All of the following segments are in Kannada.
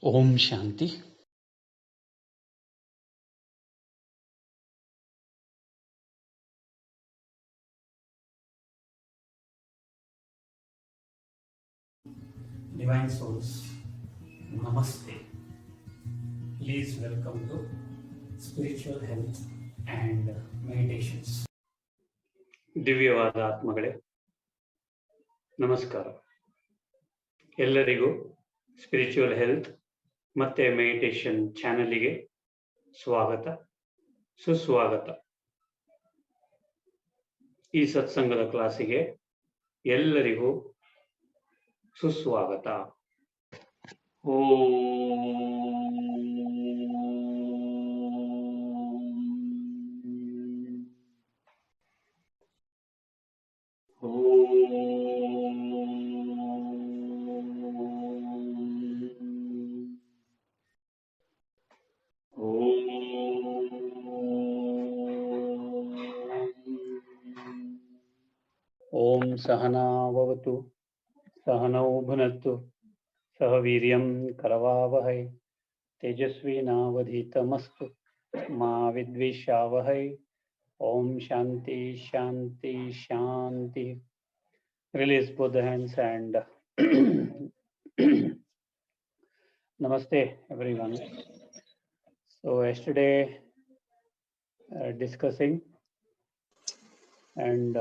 Om Shanti. Divine Souls, Namaste. Please welcome to Spiritual Health and Meditations. ದಿವ್ಯವಾದ ಆತ್ಮಗಳೇ, ನಮಸ್ಕಾರ. ಎಲ್ಲರಿಗೂ ಸ್ಪಿರಿಚುವಲ್ ಹೆಲ್ತ್ ಮತ್ತೆ ಮೆಡಿಟೇಷನ್ ಚಾನೆಲ್ಗೆ ಸ್ವಾಗತ, ಸುಸ್ವಾಗತ. ಈ ಸತ್ಸಂಗದ ಕ್ಲಾಸಿಗೆ ಎಲ್ಲರಿಗೂ ಸುಸ್ವಾಗತ. Om Sahana Vavatu Sahanau Bhunattu Sahaviryam Karavavahai Tejasvinavadhitamastu Ma Vidvishavahai. Om Shanti Shanti Shanti. Release both the hands and Namaste everyone. So yesterday discussing and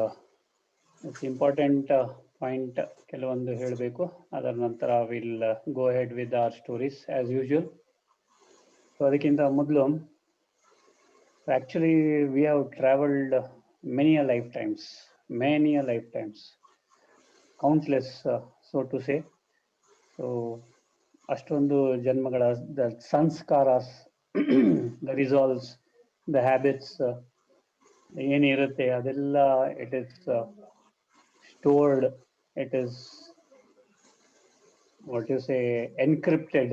it's important point ಕೆಲವೊಂದು ಹೇಳಬೇಕು. ಅದರ ನಂತರ will go ahead with our stories as usual. So ಅದಕ್ಕಿಂತ ಮೊದಲು actually we have travelled many a lifetimes countless so to say. So ಅಷ್ಟೊಂದು ಜನ್ಮಗಳ ದ ಸಂಸ್ಕಾರಸ್, ದ ರಿಸಾಲ್ವ್ಸ್, ದ ಹ್ಯಾಬಿಟ್ಸ್ ಏನಿರುತ್ತೆ ಅದೆಲ್ಲ it is stored, it is what you say encrypted,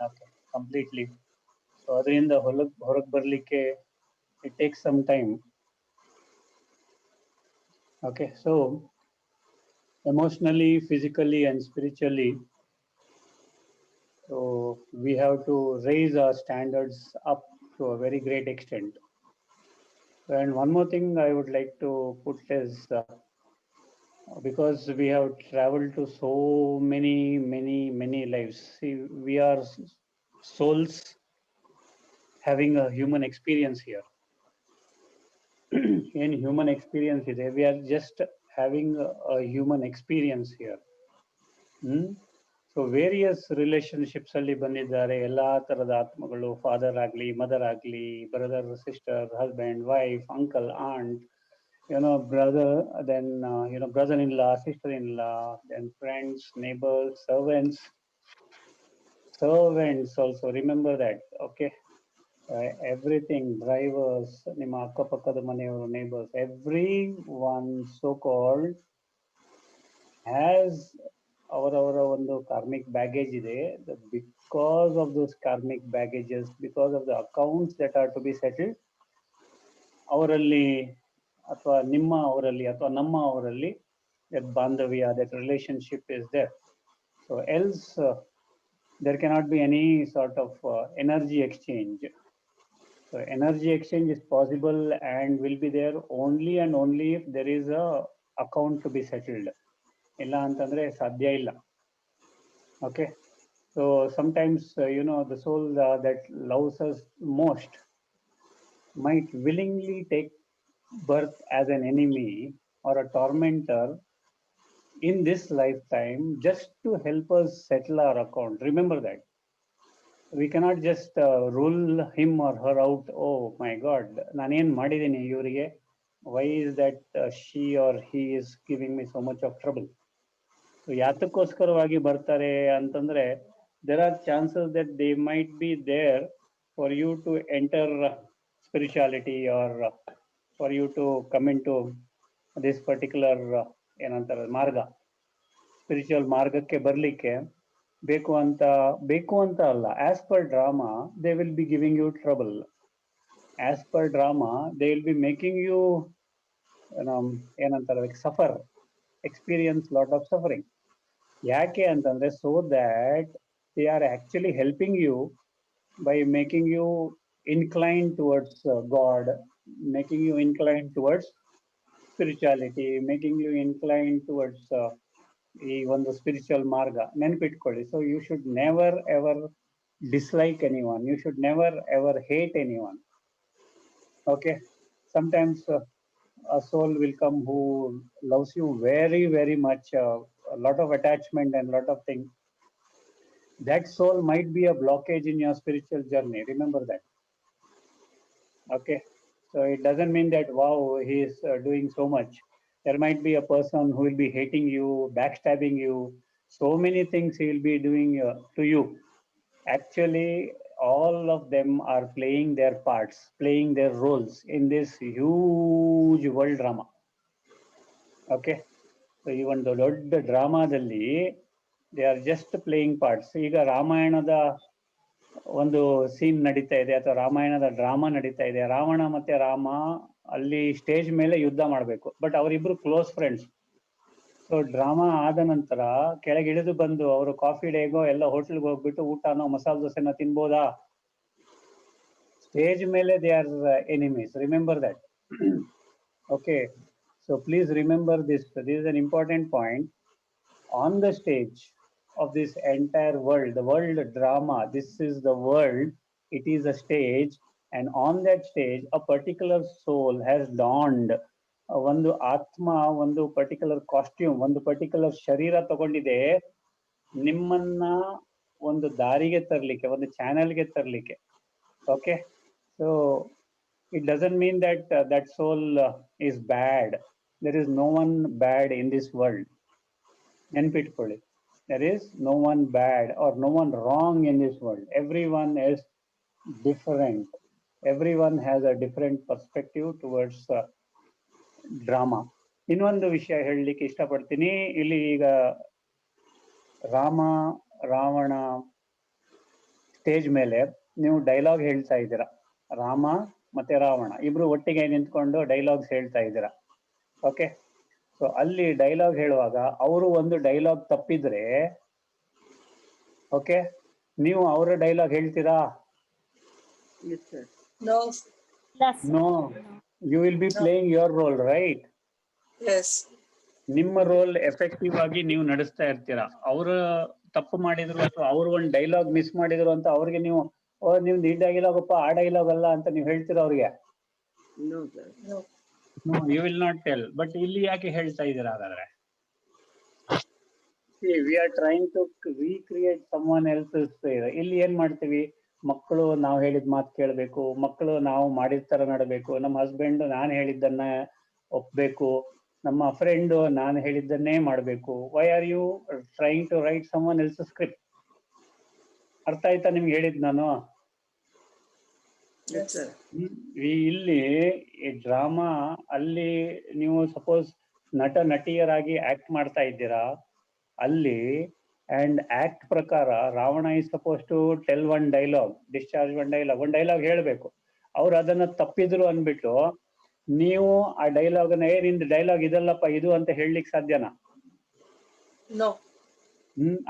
okay, completely. So ಅದರಿಂದ ಹೊರಗೆ ಬರಲಿಕ್ಕೆ it takes some time. Okay, so emotionally, physically and spiritually, so we have to raise our standards up to a very great extent. And one more thing I would like to put is because we have traveled to so many lives. See, we are souls having a human experience here. In human experience ಇದೆ, we are just having a human experience here. So various relationships ಅಲ್ಲಿ ಬಂದಿದ್ದಾರೆ ಎಲ್ಲಾ ತರದ ಆತ್ಮಗಳು, ಫಾದರ್ ಆಗಲಿ, ಮದರ್ ಆಗಲಿ, brother, sister, husband, wife, uncle, aunt, brother, then brother-in-law, sister-in-law, then friends, neighbors, servants also, remember that. Okay, everything, drivers, ನಿಮ್ಮ ಅಕ್ಕಪಕ್ಕದ ಮನೆಯವರು, neighbors, everyone so called has ಅವರವರ ಒಂದು ಕಾರ್ಮಿಕ್ ಬ್ಯಾಗೇಜ್ ಇದೆ. Because of those karmic baggages, because of the accounts that are to be settled, ಅವರಲ್ಲಿ ಅಥವಾ ನಿಮ್ಮ ಅವರಲ್ಲಿ ಅಥವಾ ನಮ್ಮ ಅವರಲ್ಲಿ that ಬಾಂಧವ್ಯ, that relationship is there. So else there cannot be any sort of energy exchange. So energy exchange is possible and will be there only and only if there is a account to be settled. ಇಲ್ಲ ಅಂತಂದ್ರೆ ಸಾಧ್ಯ ಇಲ್ಲ. Okay, so sometimes the soul that loves us most might willingly take birth as an enemy or a tormentor in this lifetime just to help us settle our account. Remember that. We cannot just rule him or her out. Oh my God, ನಾನೇನ್ ಮಾಡಿದ್ದೀನಿ ಇವರಿಗೆ, why is that she or he is giving me so much of trouble? So ಯಾತಕ್ಕೋಸ್ಕರವಾಗಿ ಬರ್ತಾರೆ ಅಂತಂದ್ರೆ, there are chances that they might be there for you to enter spirituality or for you to come into this particular ಏನಂತಾರೆ ಮಾರ್ಗ, ಸ್ಪಿರಿಚುವಲ್ ಮಾರ್ಗಕ್ಕೆ ಬರ್ಲಿಕ್ಕೆ ಬೇಕು ಅಂತ ಅಲ್ಲ. As per drama they will be giving you trouble. As per drama they will be making you ಏನಂತಾರೆ suffer, experience lot of suffering. ಯಾಕೆ ಅಂತಂದ್ರೆ, so that they are actually helping you by making you inclined towards God, making you inclined towards spirituality, making you inclined towards ಈ ಒಂದು ಸ್ಪಿರಿಚುವಲ್ ಮಾರ್ಗ ನೆನಪಿಟ್ಕೊಳ್ಳಿ. So you should never ever dislike anyone, you should never ever hate anyone. Okay, sometimes a soul will come who loves you very very much, a lot of attachment and lot of things. That soul might be a blockage in your spiritual journey, remember that. Okay, so it doesn't mean that wow, he is doing so much. There might be a person who will be hating you, backstabbing you, so many things he will be doing to you. Actually, all of them are playing their parts, playing their roles in this huge world drama. Okay, so even the ದೊಡ್ಡ ಡ್ರಾಮಾದಲ್ಲಿ they are just playing parts. ಈಗ ರಾಮಾಯಣದ ಒಂದು ಸೀನ್ ನಡೀತಾ ಇದೆ ಅಥವಾ ರಾಮಾಯಣದ ಡ್ರಾಮಾ ನಡೀತಾ ಇದೆ. ರಾವಣ ಮತ್ತೆ ರಾಮ ಅಲ್ಲಿ ಸ್ಟೇಜ್ ಮೇಲೆ ಯುದ್ಧ ಮಾಡಬೇಕು, ಬಟ್ ಅವರಿಬ್ರು ಕ್ಲೋಸ್ ಫ್ರೆಂಡ್ಸ್. ಸೊ ಡ್ರಾಮಾ ಆದ ನಂತರ ಕೆಳಗೆ ಇಳಿದು ಬಂದು ಅವರು ಕಾಫಿ ಡೇಗೋ ಎಲ್ಲ ಹೋಟೆಲ್ಗೆ ಹೋಗ್ಬಿಟ್ಟು ಊಟನೋ ಮಸಾಲೆ ದೋಸೆನ ತಿನ್ಬೋದಾ? ಸ್ಟೇಜ್ ಮೇಲೆ they are enemies, remember that. Okay, so please remember this is an important point. On the stage of this entire world, the world drama, this is the world, it is a stage, and on that stage a particular soul has donned ಒಂದು ಆತ್ಮ, ಒಂದು ಪರ್ಟಿಕ್ಯುಲರ್ ಕಾಸ್ಟ್ಯೂಮ್, ಒಂದು ಪರ್ಟಿಕ್ಯುಲರ್ ಶರೀರ ತಗೊಂಡಿದೆ ನಿಮ್ಮನ್ನ ಒಂದು ದಾರಿಗೆ ತರಲಿಕ್ಕೆ, ಒಂದು ಚಾನೆಲ್ಗೆ ತರಲಿಕ್ಕೆ. Okay, so it doesn't mean that that soul is bad. There is no one bad in this world. ನೆನ್ಪಿಟ್ಕೊಳ್ಳಿ, there is no one bad or no one wrong in this world. Everyone is different. Everyone has a different perspective towards drama. ಇನ್ನೊಂದು ವಿಷಯ ಹೇಳಲಿಕ್ಕೆ ಇಷ್ಟಪಡ್ತೀನಿ. ಇಲ್ಲಿ ಈಗ ರಾಮ ರಾವಣ ಸ್ಟೇಜ್ ಮೇಲೆ ನೀವು ಡೈಲಾಗ್ ಹೇಳ್ತಾ ಇದ್ದೀರಾ. ರಾಮ ಮತ್ತೆ ರಾವಣ ಇಬ್ರು ಒಟ್ಟಿಗೆ ನಿಂತ್ಕೊಂಡು ಡೈಲಾಗ್ಸ್ ಹೇಳ್ತಾ ಇದ್ದೀರಾ. ಓಕೆ, ಸೊ ಅಲ್ಲಿ ಡೈಲಾಗ್ ಹೇಳುವಾಗ ಅವರು ಒಂದು ಡೈಲಾಗ್ ತಪ್ಪಿದ್ರೆ, ಓಕೆ, ನೀವು ಅವರ ಡೈಲಾಗ್ ಹೇಳ್ತೀರಾ? No, you will be playing your role, right? Yes. ನಿಮ್ಮ ರೋಲ್ ಎಫೆಕ್ಟಿವ್ ಆಗಿ ನೀವು ನಡೆಸ್ತಾ ಇರ್ತೀರಾ. ಅವರು ತಪ್ಪು ಮಾಡಿದ್ರು ಅಥವಾ ಅವ್ರು ಒಂದು ಡೈಲಾಗ್ ಮಿಸ್ ಮಾಡಿದ್ರು ಅಂತ ಅವ್ರಿಗೆ ನೀವು ನಿಮ್ದು ಈ ಡೈಲಾಗ್ ಅಪ್ಪ ಆ ಡೈಲಾಗ್ ಅಲ್ಲ ಅಂತ ನೀವು ಹೇಳ್ತೀರಾ ಅವ್ರಿಗೆ? No, you will not tell. But ಇಲ್ಲಿ ಯಾಕೆ ಹೇಳ್ತಾ ಇದ್ದೀರಾ ಹಾಗಾದ್ರೆ? See, we are trying to recreate someone else's. ಇಲ್ಲಿ ಏನ್ ಮಾಡ್ತೀವಿ, ಮಕ್ಕಳು ನಾವು ಹೇಳಿದ ಮಾತು ಕೇಳಬೇಕು, ಮಕ್ಕಳು ನಾವು ಮಾಡಿದ ತರ ನಡಬೇಕು, ನಮ್ಮ ಹಸ್ಬೆಂಡ್ ನಾನು ಹೇಳಿದ್ದನ್ನ ಒಪ್ಬೇಕು, ನಮ್ಮ ಫ್ರೆಂಡ್ ನಾನು ಹೇಳಿದ್ದನ್ನೇ ಮಾಡಬೇಕು. Why are you trying to write someone else script? ಅರ್ಥ ಆಯ್ತಾ ನಿಮ್ಗೆ ಹೇಳಿದ್ ನಾನು? ಇಲ್ಲಿ ಈ ಡ್ರಾಮಾ ಅಲ್ಲಿ ನೀವು ಸಪೋಸ್ ನಟ ನಟಿಯರಾಗಿ ಆಕ್ಟ್ ಮಾಡ್ತಾ ಇದ್ದೀರಾ ಅಲ್ಲಿ, ಅಂಡ್ ಆಕ್ಟ್ ಪ್ರಕಾರ Ravana is suppose to tell one dialogue, discharge one dialogue ಹೇಳಬೇಕು. ಅವ್ರು ಅದನ್ನ ತಪ್ಪಿದ್ರು ಅನ್ಬಿಟ್ಟು ನೀವು ಆ ಡೈಲಾಗ್ ಅನ್ನ ನಿಂದು ಡೈಲಾಗ್ ಇದಲ್ಲಪ್ಪ ಇದು ಅಂತ ಹೇಳಲಿಕ್ಕೆ ಸಾಧ್ಯನಾ?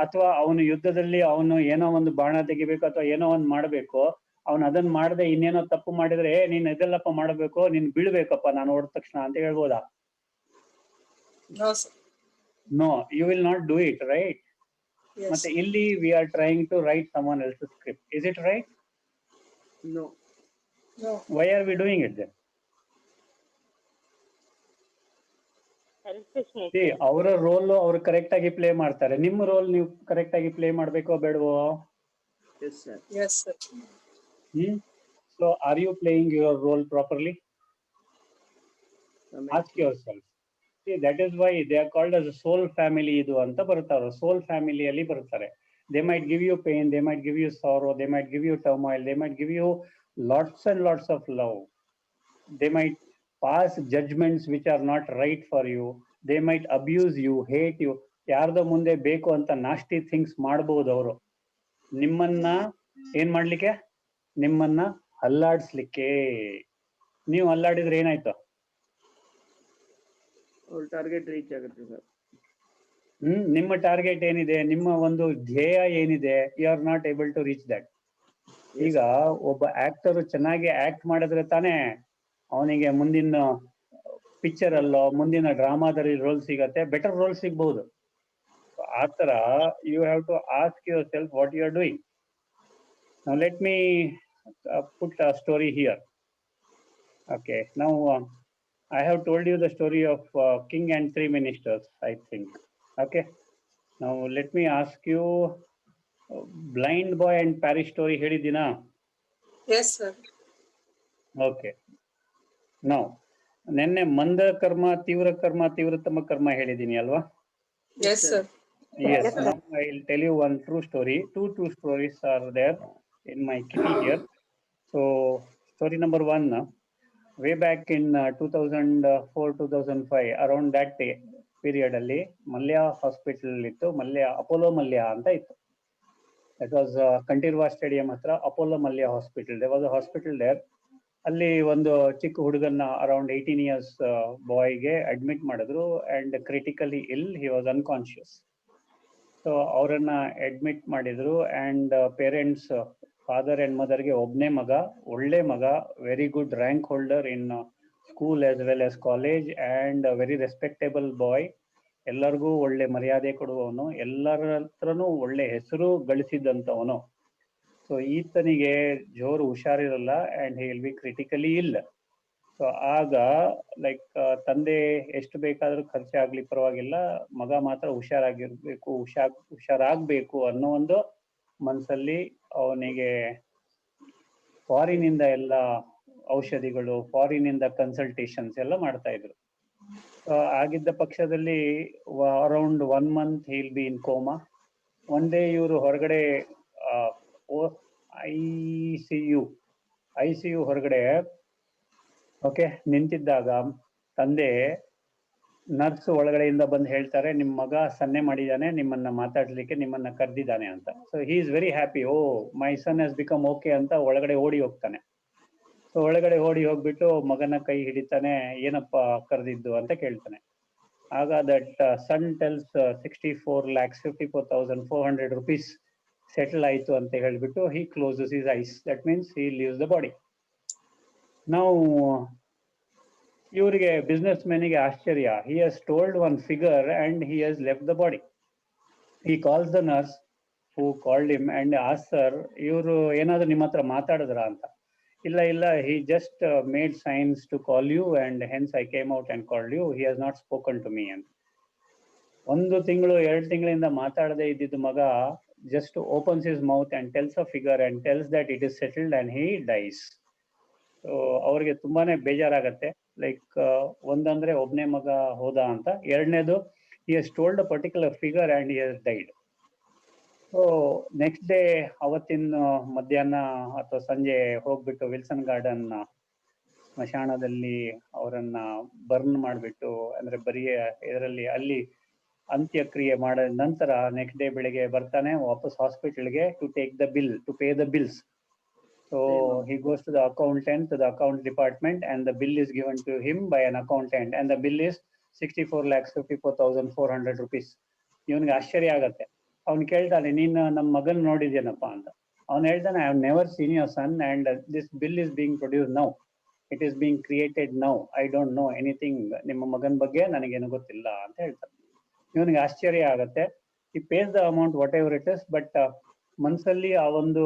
ಅಥವಾ ಅವನು ಯುದ್ಧದಲ್ಲಿ ಅವನು ಏನೋ ಒಂದು ಬಾಣ ತೆಗಿಬೇಕು ಅಥವಾ ಏನೋ ಒಂದು ಮಾಡ್ಬೇಕು, ಅವನು ಅದನ್ನ ಮಾಡದೆ ಇನ್ನೇನೋ ತಪ್ಪು ಮಾಡಿದ್ರೆ ನೀನ್ ಇದೆಲ್ಲಪ್ಪ ಮಾಡಬೇಕು, ನೀನ್ ಬೀಳ್ಬೇಕಪ್ಪ ನಾನು ಹೊಡೆದ ತಕ್ಷಣ ಅಂತ ಹೇಳ್ಬೋದಾ? No, you will not do it, right? ಮತ್ತೆ ಇಲ್ಲಿ we are trying to write someone else script. Is it right? No. Why are we doing it then? ಅವರ ರೋಲ್ ಅವ್ರು ಕರೆಕ್ಟ್ ಆಗಿ ಪ್ಲೇ ಮಾಡ್ತಾರೆ, ನಿಮ್ಮ ರೋಲ್ ನೀವು ಕರೆಕ್ಟ್ ಆಗಿ ಪ್ಲೇ ಮಾಡ್ಬೇಕೋ ಬೇಡವೋ? Yes, sir. Yes, sir. So are you playing your role properly? Ask yourself. See, that is why they are called as a soul family. ಇದು ಅಂತ ಬರ್ತಾರೆ, soul family ಅಲ್ಲಿ ಬರ್ತಾರೆ. They might give you pain, they might give you sorrow, they might give you turmoil, they might give you lots and lots of love. They might pass judgments which are not right for you. They might abuse you, hate you. ಯಾರ್ದೋ ಮುಂದೆ ಬೇಕು ಅಂತ ನಾಸ್ಟಿ ಥಿಂಗ್ಸ್ ಮಾಡಬಹುದು ಅವರು. ನಿಮ್ಮನ್ನ ಏನ್ ಮಾಡ್ಲಿಕ್ಕೆ? ನಿಮ್ಮನ್ನ ಅಲ್ಲಾಡಿಸ್ಲಿಕ್ಕೆ. ನೀವು ಅಲ್ಲಾಡಿದ್ರೆ ಏನಾಯ್ತು? ಟಾರ್ಗೆಟ್ ರೀಚ್ ಆಗುತ್ತೆ ಸರ್. ನಿಮ್ಮ ಟಾರ್ಗೆಟ್ ಏನಿದೆ, ನಿಮ್ಮ ಒಂದು ಧ್ಯೇಯ ಏನಿದೆ, you are not able to reach that. ಈಗ ಒಬ್ಬ ಆಕ್ಟರ್ ಚೆನ್ನಾಗಿ ಆಕ್ಟ್ ಮಾಡಿದ್ರೆ ತಾನೇ ಅವನಿಗೆ ಮುಂದಿನ ಪಿಕ್ಚರ್ ಅಲ್ಲೋ ಮುಂದಿನ ಡ್ರಾಮಾದಲ್ಲಿ ರೋಲ್ ಸಿಗತ್ತೆ, ಬೆಟರ್ ರೋಲ್ ಸಿಗ್ಬಹುದು. ಆತರ you have to ask yourself what you are doing. Now let me put a story here. Okay, now I have told you the story of king and three ministers, I think. Okay, now let me ask you, blind boy and parish story helidina? Yes, sir. Okay, now nenne manda karma tivratama karma helidini alva? Yes, sir. Yes, now I will tell you one true story. Two true stories are there in my kitty here. So story number one, way back in 2004-2005, around that period ಅಲ್ಲಿ ಮಲ್ಯ ಹಾಸ್ಪಿಟಲ್ ಇತ್ತು, ಅಪೋಲೋ ಮಲ್ಯ ಅಂತ ಇತ್ತು. ದಟ್ ವಾಸ್ ಕಂಠೀರವ ಸ್ಟೇಡಿಯಂ ಹತ್ರ Apollo Mallya hospital. They was a hospital there. ಅಲ್ಲಿ ಒಂದು ಚಿಕ್ಕ ಹುಡುಗನ್ನ ಅರೌಂಡ್ 18 years ಬಾಯ್ಗೆ ಅಡ್ಮಿಟ್ ಮಾಡಿದ್ರು and critically ill, he was unconscious. So ಅವರನ್ನ ಅಡ್ಮಿಟ್ ಮಾಡಿದ್ರು ಅಂಡ್ ಪೇರೆಂಟ್ಸ್, ಫಾದರ್ ಅಂಡ್ ಮದರ್ಗೆ ಒಬ್ಬನೇ ಮಗ, ಒಳ್ಳೆ ಮಗ, very good rank holder in school as well as college and very respectable boy. ಎಲ್ಲರಿಗೂ ಒಳ್ಳೆ ಮರ್ಯಾದೆ ಕೊಡುವವನು, ಎಲ್ಲರ ಹತ್ರನೂ ಒಳ್ಳೆ ಹೆಸರು ಗಳಿಸಿದಂಥವನು. ಸೊ ಈತನಿಗೆ ಜೋರು ಹುಷಾರಿರಲ್ಲ and he will be critically ill. So ಆಗ ಲೈಕ್ ತಂದೆ ಎಷ್ಟು ಬೇಕಾದ್ರೂ ಖರ್ಚಾಗ್ಲಿ ಪರವಾಗಿಲ್ಲ, ಮಗ ಮಾತ್ರ ಹುಷಾರಾಗಿರ್ಬೇಕು, ಹುಷಾರಾಗ್ಬೇಕು ಅನ್ನೋ ಒಂದು ಮನಸ್ಸಲ್ಲಿ ಅವನಿಗೆ ಫಾರಿನಿಂದ ಎಲ್ಲ ಔಷಧಿಗಳು, ಫಾರಿನಿಂದ ಕನ್ಸಲ್ಟೇಷನ್ಸ್ ಎಲ್ಲ ಮಾಡ್ತಾ ಇದ್ರು. ಆಗಿದ್ದ ಪಕ್ಷದಲ್ಲಿ around 1 month he'll be in coma. One day ಇವರು ಹೊರಗಡೆ ICU ಹೊರಗಡೆ ಓಕೆ ನಿಂತಿದ್ದಾಗ ತಂದೆ ನರ್ಸ್ ಒಳಗಡೆಯಿಂದ ಬಂದು ಹೇಳ್ತಾರೆ, ನಿಮ್ಮ ಮಗ ಸನ್ನೆ ಮಾಡಿದ್ದಾನೆ, ನಿಮ್ಮನ್ನ ಮಾತಾಡ್ಲಿಕ್ಕೆ ನಿಮ್ಮನ್ನ ಕರೆದಿದ್ದಾನೆ ಅಂತ. So he is very happy, oh my son has become okay ಅಂತ ಒಳಗಡೆ ಓಡಿ ಹೋಗ್ತಾನೆ. ಸೊ ಒಳಗಡೆ ಓಡಿ ಹೋಗ್ಬಿಟ್ಟು ಮಗನ ಕೈ ಹಿಡಿತಾನೆ, ಏನಪ್ಪ ಕರೆದಿದ್ದು ಅಂತ ಕೇಳ್ತಾನೆ. ಆಗ that son tells 64,54,400 rupees settle ಆಯ್ತು ಅಂತ ಹೇಳ್ಬಿಟ್ಟು he closes his eyes. That means he leaves the body. ನಾವು ಇವರಿಗೆ ಬಿಸ್ನೆಸ್ ಮ್ಯಾನಿಗೆ ಆಶ್ಚರ್ಯ. He has told one figure and he has left the body. He calls the nurse who called him and ask, sir ಇವರು ಏನಾದ್ರು ನಿಮ್ಮ ಹತ್ರ ಮಾತಾಡಿದ್ರ ಅಂತ. ಇಲ್ಲ, he just made signs to call you and hence I came out and called you, he has not spoken to me ಅಂತ. 1 ತಿಂಗಳು 2 ತಿಂಗಳಿಂದ ಮಾತಾಡದೇ ಇದ್ದಿದ್ದು ಮಗ just opens his mouth and tells a figure and tells that it is settled and he dies. So ಅವ್ರಿಗೆ ತುಂಬಾನೇ ಬೇಜಾರಾಗತ್ತೆ. ಲೈಕ್ ಒಂದಂದ್ರೆ ಒಬ್ನೇ ಮಗ ಹೋದ ಅಂತ, ಎರಡನೇದು he has told a particular figure and he has died. So next day ಅವತ್ತಿನ ಮಧ್ಯಾಹ್ನ ಅಥವಾ ಸಂಜೆ ಹೋಗ್ಬಿಟ್ಟು ವಿಲ್ಸನ್ ಗಾರ್ಡನ್ ಸ್ಮಶಾನದಲ್ಲಿ ಅವರನ್ನ ಬರ್ನ್ ಮಾಡಿಬಿಟ್ಟು, ಅಂದ್ರೆ ಬರೀ ಇದರಲ್ಲಿ ಅಲ್ಲಿ ಅಂತ್ಯಕ್ರಿಯೆ ಮಾಡಿದ ನಂತರ ನೆಕ್ಸ್ಟ್ ಡೇ ಬೆಳಿಗ್ಗೆ ಬರ್ತಾನೆ ವಾಪಸ್ ಹಾಸ್ಪಿಟಲ್ಗೆ to take the bill, to pay the bills. So he goes to the accountant, to the account department, and the bill is given to him by an accountant and the bill is 64,54,400 rupees. ಇವನಿಗೆ ಆಶ್ಚರ್ಯ ಆಗತ್ತೆ. ಅವ್ನು ಕೇಳ್ತಾನೆ, ನೀನು ನಮ್ಮ ಮಗನ್ ನೋಡಿದ್ಯೇನಪ್ಪ ಅಂತ. ಅವ್ನು ಹೇಳ್ತಾನೆ, I have never seen your son and this bill is being produce now, it is being created now, I don't know anything, ನಿಮ್ಮ ಮಗನ ಬಗ್ಗೆ ನನಗೇನು ಗೊತ್ತಿಲ್ಲ ಅಂತ ಹೇಳ್ತಾನೆ. ಇವನಿಗೆ ಆಶ್ಚರ್ಯ ಆಗತ್ತೆ. ಈ pays the amount whatever it is, but ಮನಸ್ಸಲ್ಲಿ ಆ ಒಂದು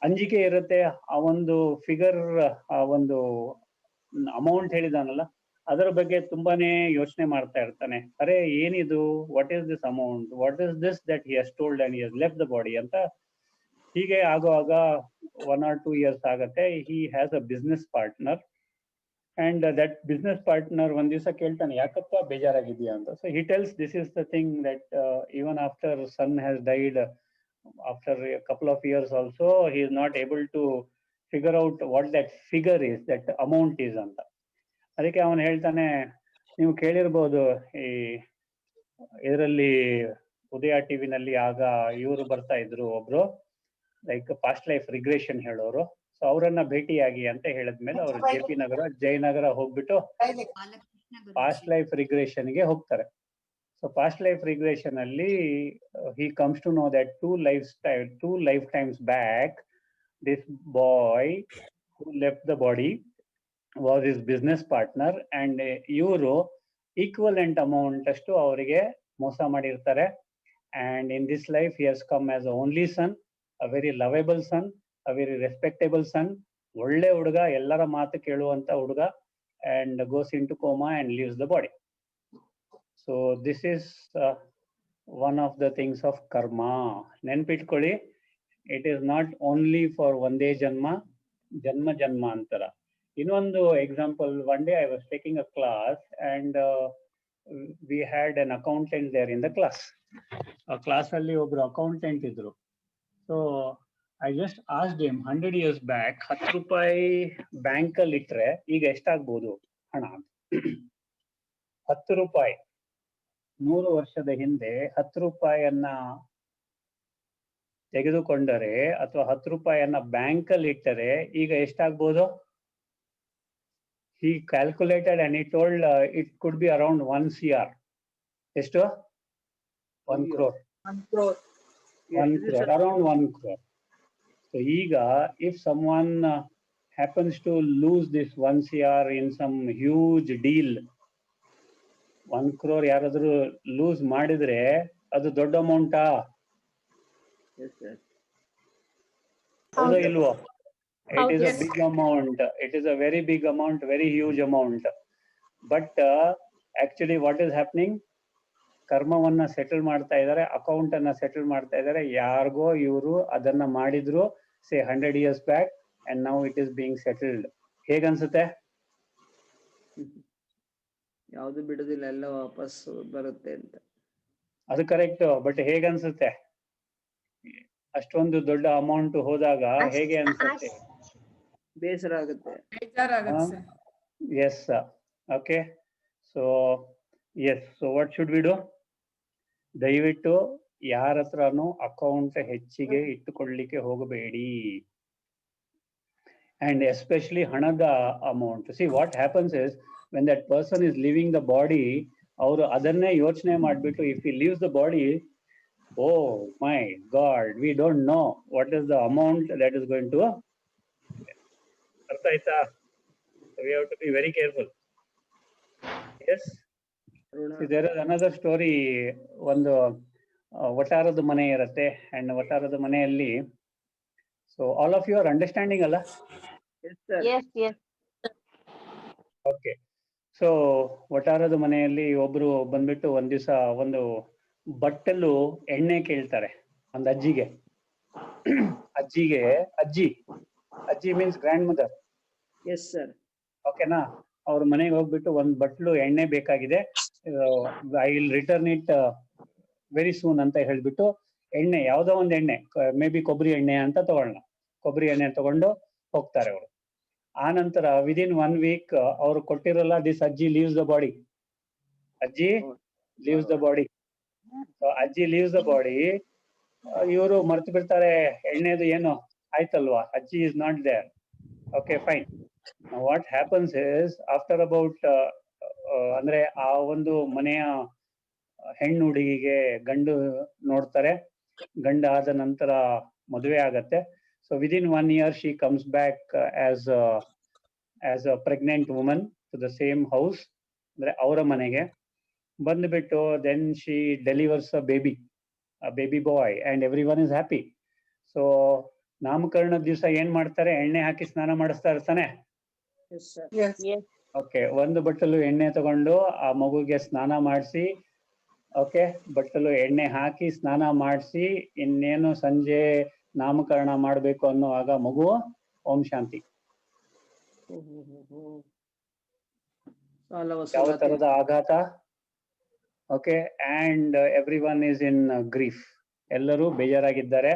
ಅಂಜಿಕೆ ಇರುತ್ತೆ. ಆ ಒಂದು ಫಿಗರ್, ಆ ಒಂದು ಅಮೌಂಟ್ ಹೇಳಿದಾನಲ್ಲ ಅದರ ಬಗ್ಗೆ ತುಂಬಾನೇ ಯೋಚನೆ ಮಾಡ್ತಾ ಇರ್ತಾನೆ. ಅರೆ ಏನಿದು, what is this amount, what is this that he has told and he has left the body ಅಂತ. ಹೀಗೆ ಆಗುವಾಗ 1 or 2 years ಆಗತ್ತೆ. He has a business partner and that business partner ಒಂದ್ ದಿವಸ ಕೇಳ್ತಾನೆ, ಯಾಕಪ್ಪ ಬೇಜಾರಾಗಿದ್ಯಾ ಅಂತ. So he tells, this is the thing that even after son has died, after a couple of years also, he is not able to figure out what that figure is, that amount is ಅಂತ. ಅದಕ್ಕೆ ಅವನು ಹೇಳ್ತಾನೆ, ನೀವು ಕೇಳಿರ್ಬೋದು ಈ ಇದರಲ್ಲಿ ಉದಯ ಟಿವಿನಲ್ಲಿ ಆಗ ಇವರು ಬರ್ತಾ ಇದ್ರು ಒಬ್ರು, ಲೈಕ್ ಪಾಸ್ಟ್ ಲೈಫ್ ರಿಗ್ರೆಷನ್ ಹೇಳೋರು. ಸೊ ಅವರನ್ನ ಭೇಟಿಯಾಗಿ ಅಂತ ಹೇಳಿದ್ಮೇಲೆ ಅವರು JP ನಗರ, ಜಯನಗರ ಹೋಗ್ಬಿಟ್ಟು ಪಾಸ್ಟ್ ಲೈಫ್ ರಿಗ್ರೆಷನ್ಗೆ ಹೋಗ್ತಾರೆ. So So past life regression alli he comes to know that two lifetimes back, this boy who left the body was his business partner, and ಇವರು equivalent amount ಅಷ್ಟು ಅವರಿಗೆ ಮೋಸ ಮಾಡಿರ್ತಾರೆ. And in this life he has come as a only son, a very lovable son, a very respectable son, ಒಳ್ಳೆ ಹುಡುಗ, ಎಲ್ಲರ ಮಾತು ಕೇಳುವಂತ ಹುಡುಗ, and goes into coma and leaves the body. So this is one of the things of karma. ನೆನ್ಪಿಟ್ಕೊಳ್ಳಿ, it is not only for ಒಂದೇ ಜನ್ಮ, ಜನ್ಮ ಜನ್ಮಾಂತರ. ಇನ್ನೊಂದು example, one day I was taking a class and we had an accountant there in the class. ಆ ಕ್ಲಾಸ್ ಅಲ್ಲಿ ಒಬ್ರು ಅಕೌಂಟೆಂಟ್ ಇದ್ರು. So I just asked him, 100 years back 10 ರೂಪಾಯಿ ಬ್ಯಾಂಕ್ ಅಲ್ಲಿ ಇಟ್ರೆ ಈಗ ಎಷ್ಟಾಗ್ಬೋದು ಹಣ? 10 ರೂಪಾಯಿ 100 ವರ್ಷದ ಹಿಂದೆ 10 ರೂಪಾಯಿಯನ್ನ ತೆಗೆದುಕೊಂಡರೆ ಅಥವಾ 10 ರೂಪಾಯಿಯನ್ನ ಬ್ಯಾಂಕ್ ಅಲ್ಲಿ ಇಟ್ಟರೆ ಈಗ ಎಷ್ಟಾಗ್ಬೋದು? He calculated and he told it could be around 1 CR. ಎಷ್ಟು? 1 crore. 1 crore. 1 crore, around 1 crore. So ಈಗ if someone happens to lose this 1 CR in some huge deal, 1 crore ಯಾರಾದ್ರೂ ಲೂಸ್ ಮಾಡಿದ್ರೆ ಅದು ದೊಡ್ಡ ಅಮೌಂಟಾ? ಹೌದಾ ಇಲ್ವೋ? It is a big amount. It is a very big amount, very huge amount. But actually what is happening? ಕರ್ಮವನ್ನ ಸೆಟಲ್ ಮಾಡ್ತಾ ಇದ್ದಾರೆ, ಅಕೌಂಟ್ ಅನ್ನ ಸೆಟಲ್ ಮಾಡ್ತಾ ಇದ್ದಾರೆ. ಯಾರಿಗೋ ಇವರು ಅದನ್ನ ಮಾಡಿದ್ರು say 100 years back and now it is being settled. ಹೇಗನ್ಸುತ್ತೆ? ಯಾವುದು ಬಿಡುದಿಲ್ಲ, ಎಲ್ಲ ವಾಪಸ್ ಬರುತ್ತೆ ಅಂತ. ಅದು ಕರೆಕ್ಟ್. ಬಟ್ ಹೇಗನ್ಸುತ್ತೆ? ಅಷ್ಟೊಂದು ದೊಡ್ಡ ಅಮೌಂಟ್ ಹೋದಾಗ ಹೇಗೆ ಅನ್ಸುತ್ತೆ? ಬೇಸರ ಆಗುತ್ತೆ. Yes, okay. So yes, so what should we do? ದಯವಿಟ್ಟು ಯಾರ ಹತ್ರನೂ ಅಕೌಂಟ್ ಹೆಚ್ಚಿಗೆ ಇಟ್ಟುಕೊಳ್ಳಿಕ್ಕೆ ಹೋಗಬೇಡಿ. And especially ಹಣದ amount. See what happens is when that person is leaving the body, ಅವರು ಅದನ್ನೇ ಯೋಚನೆ ಮಾಡ್ಬಿಟ್ಟು if he leaves the body, oh my God, we don't know what is the amount that is going to. ಅರ್ಥ ಆಯ್ತಾ? We have to be very careful. Yes. There is another story. ಒಂದು ವಟಾರದ ಮನೆ ಇರುತ್ತೆ, and ವಟಾರದ ಮನೆಯಲ್ಲಿ, so all of you are understanding ಅಲ್ಲ? Yes. Okay. So ವಟಾರದ ಮನೆಯಲ್ಲಿ ಒಬ್ರು ಬಂದ್ಬಿಟ್ಟು ಒಂದ್ ದಿವಸ ಒಂದು ಬಟ್ಟಲು ಎಣ್ಣೆ ಕೇಳ್ತಾರೆ ಒಂದು ಅಜ್ಜಿಗೆ. ಅಜ್ಜಿ means grand mother. Yes sir. ಓಕೆನಾ? ಅವ್ರ ಮನೆಗೆ ಹೋಗ್ಬಿಟ್ಟು ಒಂದ್ ಬಟ್ಲು ಎಣ್ಣೆ ಬೇಕಾಗಿದೆ, I will return it very soon ಅಂತ ಹೇಳ್ಬಿಟ್ಟು ಎಣ್ಣೆ, ಯಾವ್ದೋ ಒಂದ್ ಎಣ್ಣೆ, ಮೇ ಬಿ ಕೊಬ್ಬರಿ ಎಣ್ಣೆ ಅಂತ ತಗೊಳ್ಳೋಣ, ಕೊಬ್ಬರಿ ಎಣ್ಣೆ ತಗೊಂಡು ಹೋಗ್ತಾರೆ ಅವರು. ಆ ನಂತರ ವಿದಿನ್ 1 week ಅವ್ರು ಕೊಟ್ಟಿರಲ್ಲ, ದಿಸ್ ಅಜ್ಜಿ ಲೀವ್ಸ್ ದ ಬಾಡಿ. ಅಜ್ಜಿ ಲೀವ್ಸ್ ದ ಬಾಡಿ. ಇವರು ಮರ್ತು ಬಿಡ್ತಾರೆ ಎಣ್ಣೆದು ಏನು ಆಯ್ತಲ್ವಾ, ಅಜ್ಜಿ is not there. Okay fine. What happens is after about ಅಂದ್ರೆ ಆ ಒಂದು ಮನೆಯ ಹೆಣ್ಣು ಹುಡುಗಿಗೆ ಗಂಡು ನೋಡ್ತಾರೆ, ಗಂಡ ಆದ ನಂತರ ಮದುವೆ ಆಗತ್ತೆ. So within 1 year she comes back as a pregnant woman to the same house, ಅಂದ್ರೆ ಅವರ ಮನೆಗೆ ಬಂದ್ಬಿಟ್ಟು then she delivers a baby boy and everyone is happy. So ನಾಮಕರಣದ ದಿವಸ ಏನ್ ಮಾಡ್ತಾರೆ? ಎಣ್ಣೆ ಹಾಕಿ ಸ್ನಾನ ಮಾಡಿಸ್ತಾ ಇರ್ತಾನೆ. Yes. ಓಕೆ, ಒಂದು ಬಟ್ಟಲು ಎಣ್ಣೆ ತಗೊಂಡು ಆ ಮಗುಗೆ ಸ್ನಾನ ಮಾಡಿಸಿ, ಓಕೆ, ಬಟ್ಟಲು ಎಣ್ಣೆ ಹಾಕಿ ಸ್ನಾನ ಮಾಡಿಸಿ, ಇನ್ನೇನು ಸಂಜೆ ನಾಮಕರಣ ಮಾಡ್ಬೇಕು ಅನ್ನುವಾಗ ಮಗು ಓಂ ಶಾಂತಿ. ಯಾವ ತರದ ಆಘಾತ? Okay, and every one is in grief. ಎಲ್ಲರೂ ಬೇಜಾರಾಗಿದ್ದಾರೆ.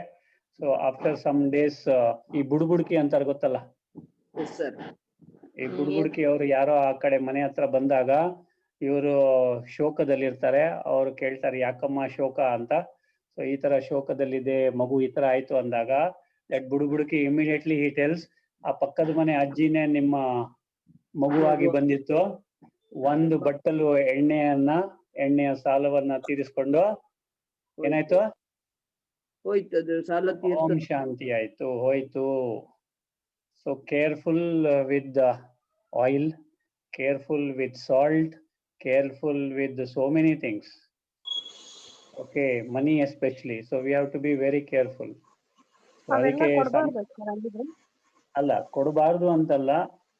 ಸೊ ಆಫ್ಟರ್ ಸಮ್ ಡೇಸ್ ಈ ಬುಡ್ಬುಡ್ಕಿ ಅಂತಾರೆ ಗೊತ್ತಲ್ಲ, ಈ ಬುಡ್ಬುಡ್ಕಿ ಅವರು ಯಾರೋ ಆ ಕಡೆ ಮನೆ ಹತ್ರ ಬಂದಾಗ ಇವರು ಶೋಕದಲ್ಲಿರ್ತಾರೆ. ಅವ್ರು ಕೇಳ್ತಾರೆ ಯಾಕಮ್ಮ ಶೋಕ ಅಂತ. ಸೊ ಈ ತರ ಶೋಕದಲ್ಲಿದೆ, ಮಗು ಈ ತರ ಆಯ್ತು ಅಂದಾಗ ದಟ್ ಬುಡ್ಬುಡ್ಕಿ ಇಮಿಡಿಯೇಟ್ಲಿ ಹಿ ಟೆಲ್ಸ್, ಆ ಪಕ್ಕದ ಮನೆ ಅಜ್ಜಿನೇ ನಿಮ್ಮ ಮಗುವಾಗಿ ಬಂದಿತ್ತು, ಒಂದು ಬಟ್ಟಲು ಎಣ್ಣೆಯನ್ನ ಎಣ್ಣೆಯ ಸಾಲವನ್ನ ತೀರಿಸ್ಕೊಂಡು ಏನಾಯ್ತು? ಹೋಯ್ತು ಅದು ಸಾಲ ಓಂ ತೀರ್ಥ. ಶಾಂತಿ ಆಯ್ತು, ಹೋಯ್ತು. So careful with the oil, careful with salt, careful with so many things. Okay, money especially. So we have to be very careful. So ಅದಕ್ಕೆ ಅಲ್ಲ, ಕೊಡಬಾರ್ದು ಅಂತಲ್ಲ,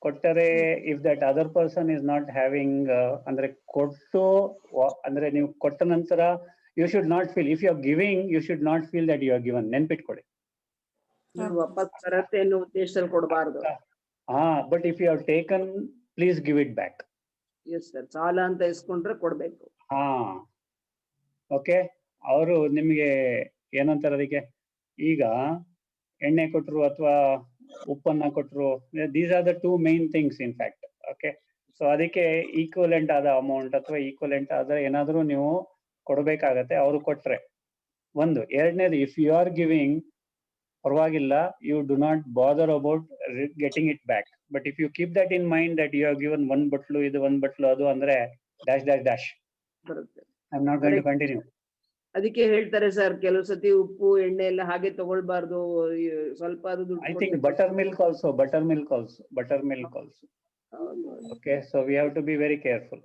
ಕೊಟ್ಟರೆ if that other person is not having, ಅಂದ್ರೆ ಕೊಟ್ಟು ಅಂದ್ರೆ ನೀವು ಕೊಟ್ಟ ನಂತರ you should not feel, if you are giving you should not feel that you are given. ನೆನ್ಪಿಟ್ಕೊಳ್ಳಿ, ವಾಪಸ್ ಬರತ್ತೆ ಅನ್ನೋ ಉದ್ದೇಶದಲ್ಲಿ ಕೊಡಬಾರ್ದು. ಹಾ, but if you have taken, please give it back. Yes sir, ಸಾಲ ಅಂತ ಇಸ್ಕೊಂಡ್ರೆ ಕೊಡ್ಬೇಕು. ಹಾ, ಓಕೆ. ಅವರು ನಿಮಗೆ ಏನಂತಾರೆ ಅದಕ್ಕೆ, ಈಗ ಎಣ್ಣೆ ಕೊಟ್ರು ಅಥವಾ ಉಪ್ಪನ್ನ ಕೊಟ್ರು, these are the two main things in fact. Okay, so ಅದಕ್ಕೆ ಈಕ್ವಲೆಂಟ್ ಆದ ಅಮೌಂಟ್ ಅಥವಾ ಈಕ್ವಲೆಂಟ್ ಆದ ಏನಾದ್ರೂ ನೀವು ಕೊಡ್ಬೇಕಾಗತ್ತೆ ಅವರು ಕೊಟ್ರೆ. ಒಂದು. ಎರಡನೇದು, ಇಫ್ ಯು ಆರ್ ಗಿವಿಂಗ್, ಪರವಾಗಿಲ್ಲ, you do not bother about getting it back. But if you keep that in mind that you have given one bottle, ಇದು ಒಂದ್ ಬಟ್ಲು ಅದು ಅಂದ್ರೆ ಡ್ಯಾಶ್ ಡ್ಯಾಶ್ ಡ್ಯಾಶ್, ಬರುತ್ತೆ. I am not going to continue. ಅದಕ್ಕೆ ಹೇಳ್ತಾರೆ ಸರ್, ಕೆಲವು ಸತಿ ಉಪ್ಪು ಎಣ್ಣೆ ಎಲ್ಲ ಹಾಗೆ ತಗೊಳ್ಬಾರ್ದು, ಸ್ವಲ್ಪ ಅದು ದುಡ್ಡು I think butter milk also. Okay, so we have to be very careful.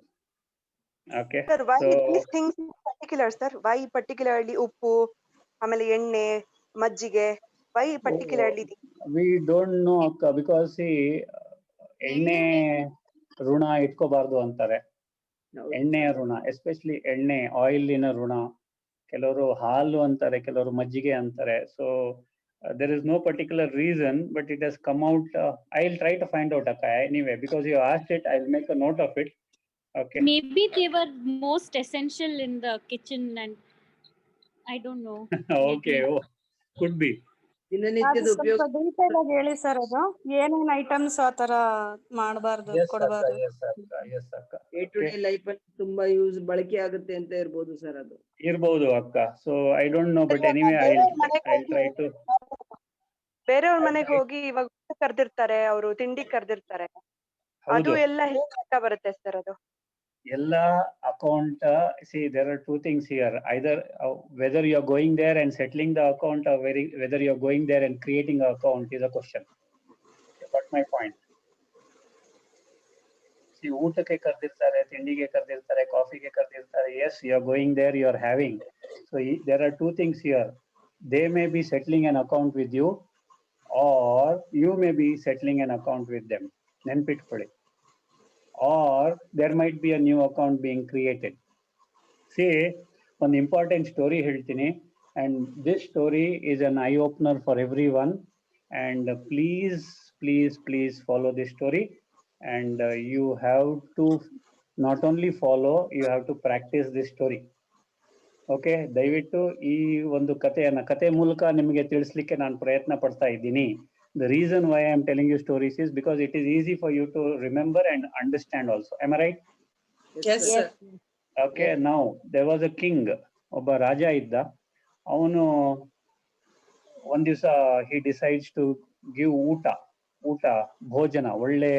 Okay. Sir, why so, these things in particular, sir? Why particularly ಉಪ್ಪು, ಆಮೇಲೆ ಎಣ್ಣೆ, ಮಜ್ಜಿಗೆ? Why particularly? We don't know, because see, ಎಣ್ಣೆ ಋಣ ಇಟ್ಕೋಬಾರ್ದು ಅಂತಾರೆ. ಎಣ್ಣೆಯ ಋಣ, ಎಸ್ಪೆಷಲಿ ಎಣ್ಣೆ, ಆಯಿಲಿನ ಋಣ. ಕೆಲವರು ಹಾಲು ಅಂತಾರೆ, ಕೆಲವರು ಮಜ್ಜಿಗೆ ಅಂತಾರೆ. So there is no particular reason, but it has come out. I'll try to find out, Akka, anyway, because you asked it. I'll make a note of it. Okay. Maybe they were most essential in the kitchen, and I don't know. Okay, oh, could be. ದಿನನಿತ್ಯದ ಉಪಯೋಗ. ಡೀಟೇಲ್ ಆಗಿ ಹೇಳಿ ಸರ್, ಅದು ಏನೇನ್ ಐಟಮ್ಸ್ ಆತರ ಮಾಡಬಾರ್ದು, ಕೊಡಬಾರ್ದು. Yes, Akka. Day to day life ಅಲ್ಲಿ ತುಂಬಾ ಬಳಕೆ ಆಗುತ್ತೆ ಅಂತ ಇರ್ಬೋದು ಸರ್, ಅದು ಇರ್ಬೋದು ಅಕ್ಕ. So I don't know, but anyway I'll try to. ಬೇರೆಯವ್ರ ಮನೆಗೆ ಹೋಗಿ ಇವಾಗ ಕರ್ದಿರ್ತಾರೆ, ಅವರು ತಿಂಡಿ ಕರ್ದಿರ್ತಾರೆ, ಅದು ಎಲ್ಲ ಹೇಗೆ ಲೆಕ್ಕ ಬರುತ್ತೆ ಸರ್? ಅದು ಎಲ್ಲ account, see, there are two things here. Either whether you are going there and settling the account, or whether you are going there and creating an account is a question. But my point, see, ಊಟಕ್ಕೆ ಕರೆದಿರ್ತಾರೆ, ತಿಂಡಿಗೆ ಕರೆದಿರ್ತಾರೆ, ಕಾಫಿಗೆ ಕರೆದಿರ್ತಾರೆ. Yes, you are going there, you are having. So there are two things here. They may be settling an account with you, or you may be settling an account with them. ನೆನ್ಪಿಟ್ಕೊಳ್ಳಿ. Or there might be a new account being created. See, one important story ಹೇಳ್ತೀನಿ, and this story is an eye opener for everyone. And please follow this story. And you have to not only follow, you have to practice this story. Okay, ದಯವಿಟ್ಟು ಈ ಒಂದು ಕತೆ ಮೂಲಕ ನಿಮಗೆ ತಿಳಿಸ್ಲಿಕ್ಕೆ ನಾನು ಪ್ರಯತ್ನ ಪಡ್ತಾ ಇದ್ದೀನಿ. The reason why I am telling you stories is because it is easy for you to remember and understand also. Am I right? Yes, sir. Okay, now there was a king, ಒಬ್ಬ ರಾಜ ಇದ್ದ. ಅವನು ಒಂದ್ ದಿವಸ he decides to give ಊಟ ಭೋಜನ, ಒಳ್ಳೆ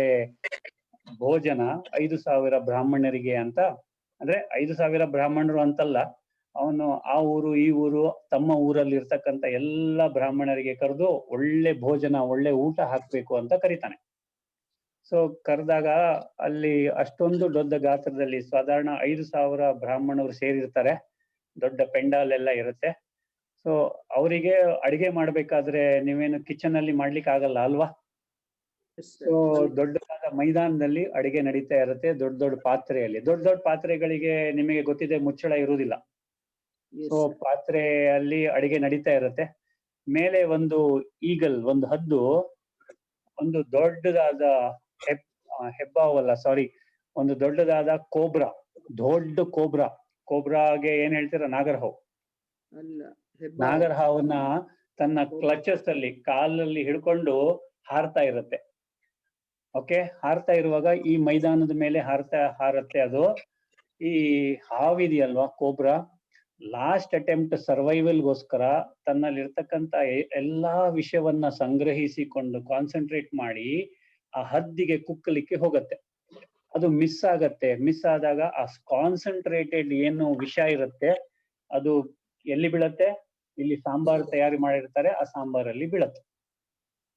ಭೋಜನ 5,000 ಬ್ರಾಹ್ಮಣರಿಗೆ ಅಂತ. ಅಂದ್ರೆ 5,000 ಬ್ರಾಹ್ಮಣರು ಅಂತಲ್ಲ, ಅವನು ಆ ಊರು ಈ ಊರು ತಮ್ಮ ಊರಲ್ಲಿ ಇರ್ತಕ್ಕಂಥ ಎಲ್ಲ ಬ್ರಾಹ್ಮಣರಿಗೆ ಕರೆದು ಒಳ್ಳೆ ಭೋಜನ, ಒಳ್ಳೆ ಊಟ ಹಾಕ್ಬೇಕು ಅಂತ ಕರೀತಾನೆ. ಸೊ ಕರೆದಾಗ ಅಲ್ಲಿ ಅಷ್ಟೊಂದು ದೊಡ್ಡ ಗಾತ್ರದಲ್ಲಿ ಸಾಧಾರಣ 5,000 ಬ್ರಾಹ್ಮಣರು ಸೇರಿರ್ತಾರೆ, ದೊಡ್ಡ ಪೆಂಡಾಲ್ ಎಲ್ಲ ಇರುತ್ತೆ. ಸೊ ಅವರಿಗೆ ಅಡಿಗೆ ಮಾಡ್ಬೇಕಾದ್ರೆ ನೀವೇನು ಕಿಚನ್ ಅಲ್ಲಿ ಮಾಡ್ಲಿಕ್ಕೆ ಆಗಲ್ಲ ಅಲ್ವಾ? ಸೊ ದೊಡ್ಡದಾದ ಮೈದಾನದಲ್ಲಿ ಅಡಿಗೆ ನಡೀತಾ ಇರುತ್ತೆ, ದೊಡ್ಡ ಪಾತ್ರೆಯಲ್ಲಿ. ದೊಡ್ಡ ಪಾತ್ರೆಗಳಿಗೆ ನಿಮಗೆ ಗೊತ್ತಿದೆ, ಮುಚ್ಚಳ ಇರುವುದಿಲ್ಲ. ಸೊ ಪಾತ್ರೆಯಲ್ಲಿ ಅಡಿಗೆ ನಡೀತಾ ಇರುತ್ತೆ. ಮೇಲೆ ಒಂದು ಈಗಲ್, ಒಂದು ಹದ್ದು, ಒಂದು ದೊಡ್ಡದಾದ ಒಂದು ದೊಡ್ಡದಾದ ಕೋಬ್ರಾಗೆ ಏನ್ ಹೇಳ್ತೀರಾ, ನಾಗರಹಾವನ್ನ ತನ್ನ ಕ್ಲಚಸ್ ಅಲ್ಲಿ, ಕಾಲಲ್ಲಿ ಹಿಡ್ಕೊಂಡು ಹಾರ್ತಾ ಇರುತ್ತೆ. ಓಕೆ, ಹಾರ್ತಾ ಇರುವಾಗ ಈ ಮೈದಾನದ ಮೇಲೆ ಹಾರತ್ತೆ ಅದು. ಈ ಹಾವಿದೆಯಲ್ವಾ, ಕೋಬ್ರಾ, ಲಾಸ್ಟ್ ಅಟೆಂಪ್ಟ್ ಸರ್ವೈವಲ್ಗೋಸ್ಕರ ತನ್ನಲ್ಲಿರ್ತಕ್ಕಂಥ ಎಲ್ಲಾ ವಿಷಯವನ್ನ ಸಂಗ್ರಹಿಸಿಕೊಂಡು ಕಾನ್ಸಂಟ್ರೇಟ್ ಮಾಡಿ ಆ ಹದ್ದಿಗೆ ಕುಕ್ಕಲಿಕ್ಕೆ ಹೋಗತ್ತೆ. ಅದು ಮಿಸ್ ಆಗತ್ತೆ. ಮಿಸ್ ಆದಾಗ ಆ ಕಾನ್ಸಂಟ್ರೇಟೆಡ್ ಏನು ವಿಷ ಇರುತ್ತೆ ಅದು ಎಲ್ಲಿ ಬೀಳತ್ತೆ? ಇಲ್ಲಿ ಸಾಂಬಾರ್ ತಯಾರಿ ಮಾಡಿರ್ತಾರೆ, ಆ ಸಾಂಬಾರಲ್ಲಿ ಬೀಳತ್ತೆ.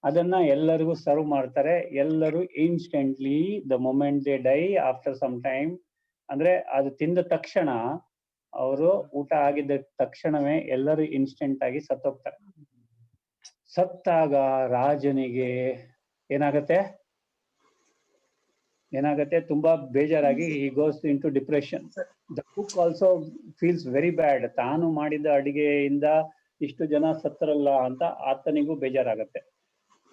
ಅದನ್ನ ಎಲ್ಲರಿಗೂ ಸರ್ವ್ ಮಾಡ್ತಾರೆ. ಎಲ್ಲರೂ instantly the moment they die after some time, ಅಂದ್ರೆ ಅದು ತಿಂದ ತಕ್ಷಣ, ಅವರು ಊಟ ಆಗಿದ್ದ ತಕ್ಷಣವೇ ಎಲ್ಲರೂ ಇನ್ಸ್ಟೆಂಟ್ ಆಗಿ ಸತ್ತೋಗ್ತಾರೆ. ಸತ್ತಾಗ ರಾಜನಿಗೆ ಏನಾಗತ್ತೆ? ತುಂಬಾ ಬೇಜಾರಾಗಿ he goes into depression. The cook also feels very bad. ತಾನು ಮಾಡಿದ ಅಡಿಗೆಯಿಂದ ಇಷ್ಟು ಜನ ಸತ್ತರಲ್ಲ ಅಂತ ಆತನಿಗೂ ಬೇಜಾರಾಗತ್ತೆ.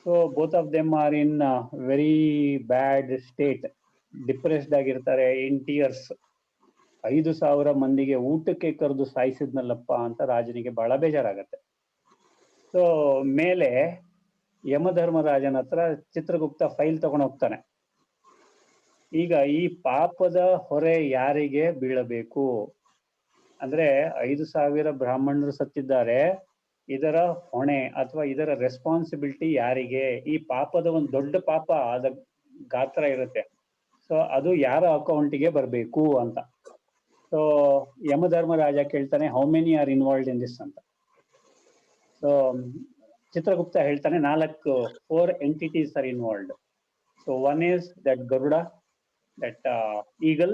So both of them are in very bad state, depressed ಆಗಿರ್ತಾರೆ, ಇನ್ ಟೀಯರ್ಸ್. 5,000 ಮಂದಿಗೆ ಊಟಕ್ಕೆ ಕರೆದು ಸಾಯಿಸಿದ್ನಲ್ಲಪ್ಪ ಅಂತ ರಾಜನಿಗೆ ಬಹಳ ಬೇಜಾರಾಗತ್ತೆ. ಸೊ ಮೇಲೆ ಯಮಧರ್ಮರಾಜನ ಹತ್ರ ಚಿತ್ರಗುಪ್ತ ಫೈಲ್ ತಗೊಂಡು ಹೋಗ್ತಾನೆ. ಈಗ ಈ ಪಾಪದ ಹೊರೆ ಯಾರಿಗೆ ಬೀಳಬೇಕು ಅಂದ್ರೆ 5,000 ಬ್ರಾಹ್ಮಣರು ಸತ್ತಿದ್ದಾರೆ, ಇದರ ಹೊಣೆ ಅಥವಾ ಇದರ ರೆಸ್ಪಾನ್ಸಿಬಿಲಿಟಿ ಯಾರಿಗೆ? ಈ ಪಾಪದ ಒಂದು ದೊಡ್ಡ ಪಾಪ ಅದ ಗಾತ್ರ ಇರುತ್ತೆ. ಸೊ ಅದು ಯಾರ ಅಕೌಂಟಿಗೆ ಬರಬೇಕು ಅಂತ. ಸೊ ಯಮಧರ್ಮರಾಜ ಕೇಳ್ತಾನೆ, how many are involved in this ಅಂತ. ಸೊ ಚಿತ್ರಗುಪ್ತ ಹೇಳ್ತಾನೆ 4 entities are involved. So one is that Garuda, that eagle,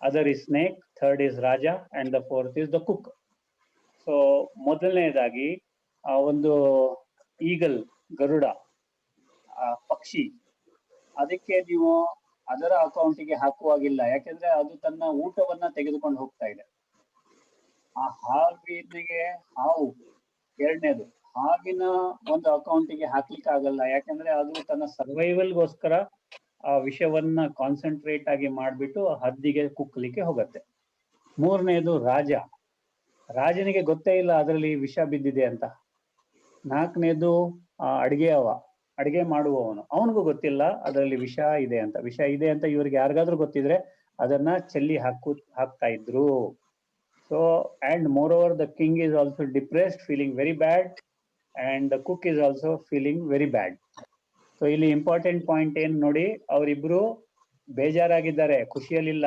other is snake, third is Raja, and the fourth is the cook. So ಮೊದಲನೇದಾಗಿ ಆ ಒಂದು ಈಗಲ್, ಗರುಡ, ಪಕ್ಷಿ, ಅದಕ್ಕೆ ನೀವು ಅದರ ಅಕೌಂಟಿಗೆ ಹಾಕುವಾಗಿಲ್ಲ. ಯಾಕೆಂದ್ರೆ ಅದು ತನ್ನ ಊಟವನ್ನ ತೆಗೆದುಕೊಂಡು ಹೋಗ್ತಾ ಇದೆ. ಆ ಹಾವಿನಿಗೆ ಹಾವು ಎರಡನೇದು, ಹಾವಿನ ಒಂದು ಅಕೌಂಟಿಗೆ ಹಾಕ್ಲಿಕ್ಕೆ ಆಗಲ್ಲ. ಯಾಕಂದ್ರೆ ಅದು ತನ್ನ ಸರ್ವೈವಲ್ಗೋಸ್ಕರ ಆ ವಿಷಯವನ್ನ ಕಾನ್ಸಂಟ್ರೇಟ್ ಆಗಿ ಮಾಡ್ಬಿಟ್ಟು ಹದ್ದಿಗೆ ಕುಕ್ಕಲಿಕ್ಕೆ ಹೋಗತ್ತೆ. ಮೂರನೇದು ರಾಜ, ರಾಜನಿಗೆ ಗೊತ್ತೇ ಇಲ್ಲ ಅದರಲ್ಲಿ ವಿಷ ಬಿದ್ದಿದೆ ಅಂತ. ನಾಲ್ಕನೇದು ಅಡಿಗೆ ಮಾಡುವವನು, ಅವನಿಗೂ ಗೊತ್ತಿಲ್ಲ ಅದರಲ್ಲಿ ವಿಷ ಇದೆ ಅಂತ. ಇವ್ರಿಗೆ ಯಾರಿಗಾದ್ರೂ ಗೊತ್ತಿದ್ರೆ ಅದನ್ನ ಚೆಲ್ಲಿ ಹಾಕ್ತಾ ಇದ್ರು. So and more over the king is also depressed, feeling very bad, and the cook is also feeling very bad. So ಇಲ್ಲಿ ಇಂಪಾರ್ಟೆಂಟ್ ಪಾಯಿಂಟ್ ಏನ್ ನೋಡಿ, ಅವರಿಬ್ರು ಬೇಜಾರಾಗಿದ್ದಾರೆ, ಖುಷಿಯಲ್ಲಿಲ್ಲ.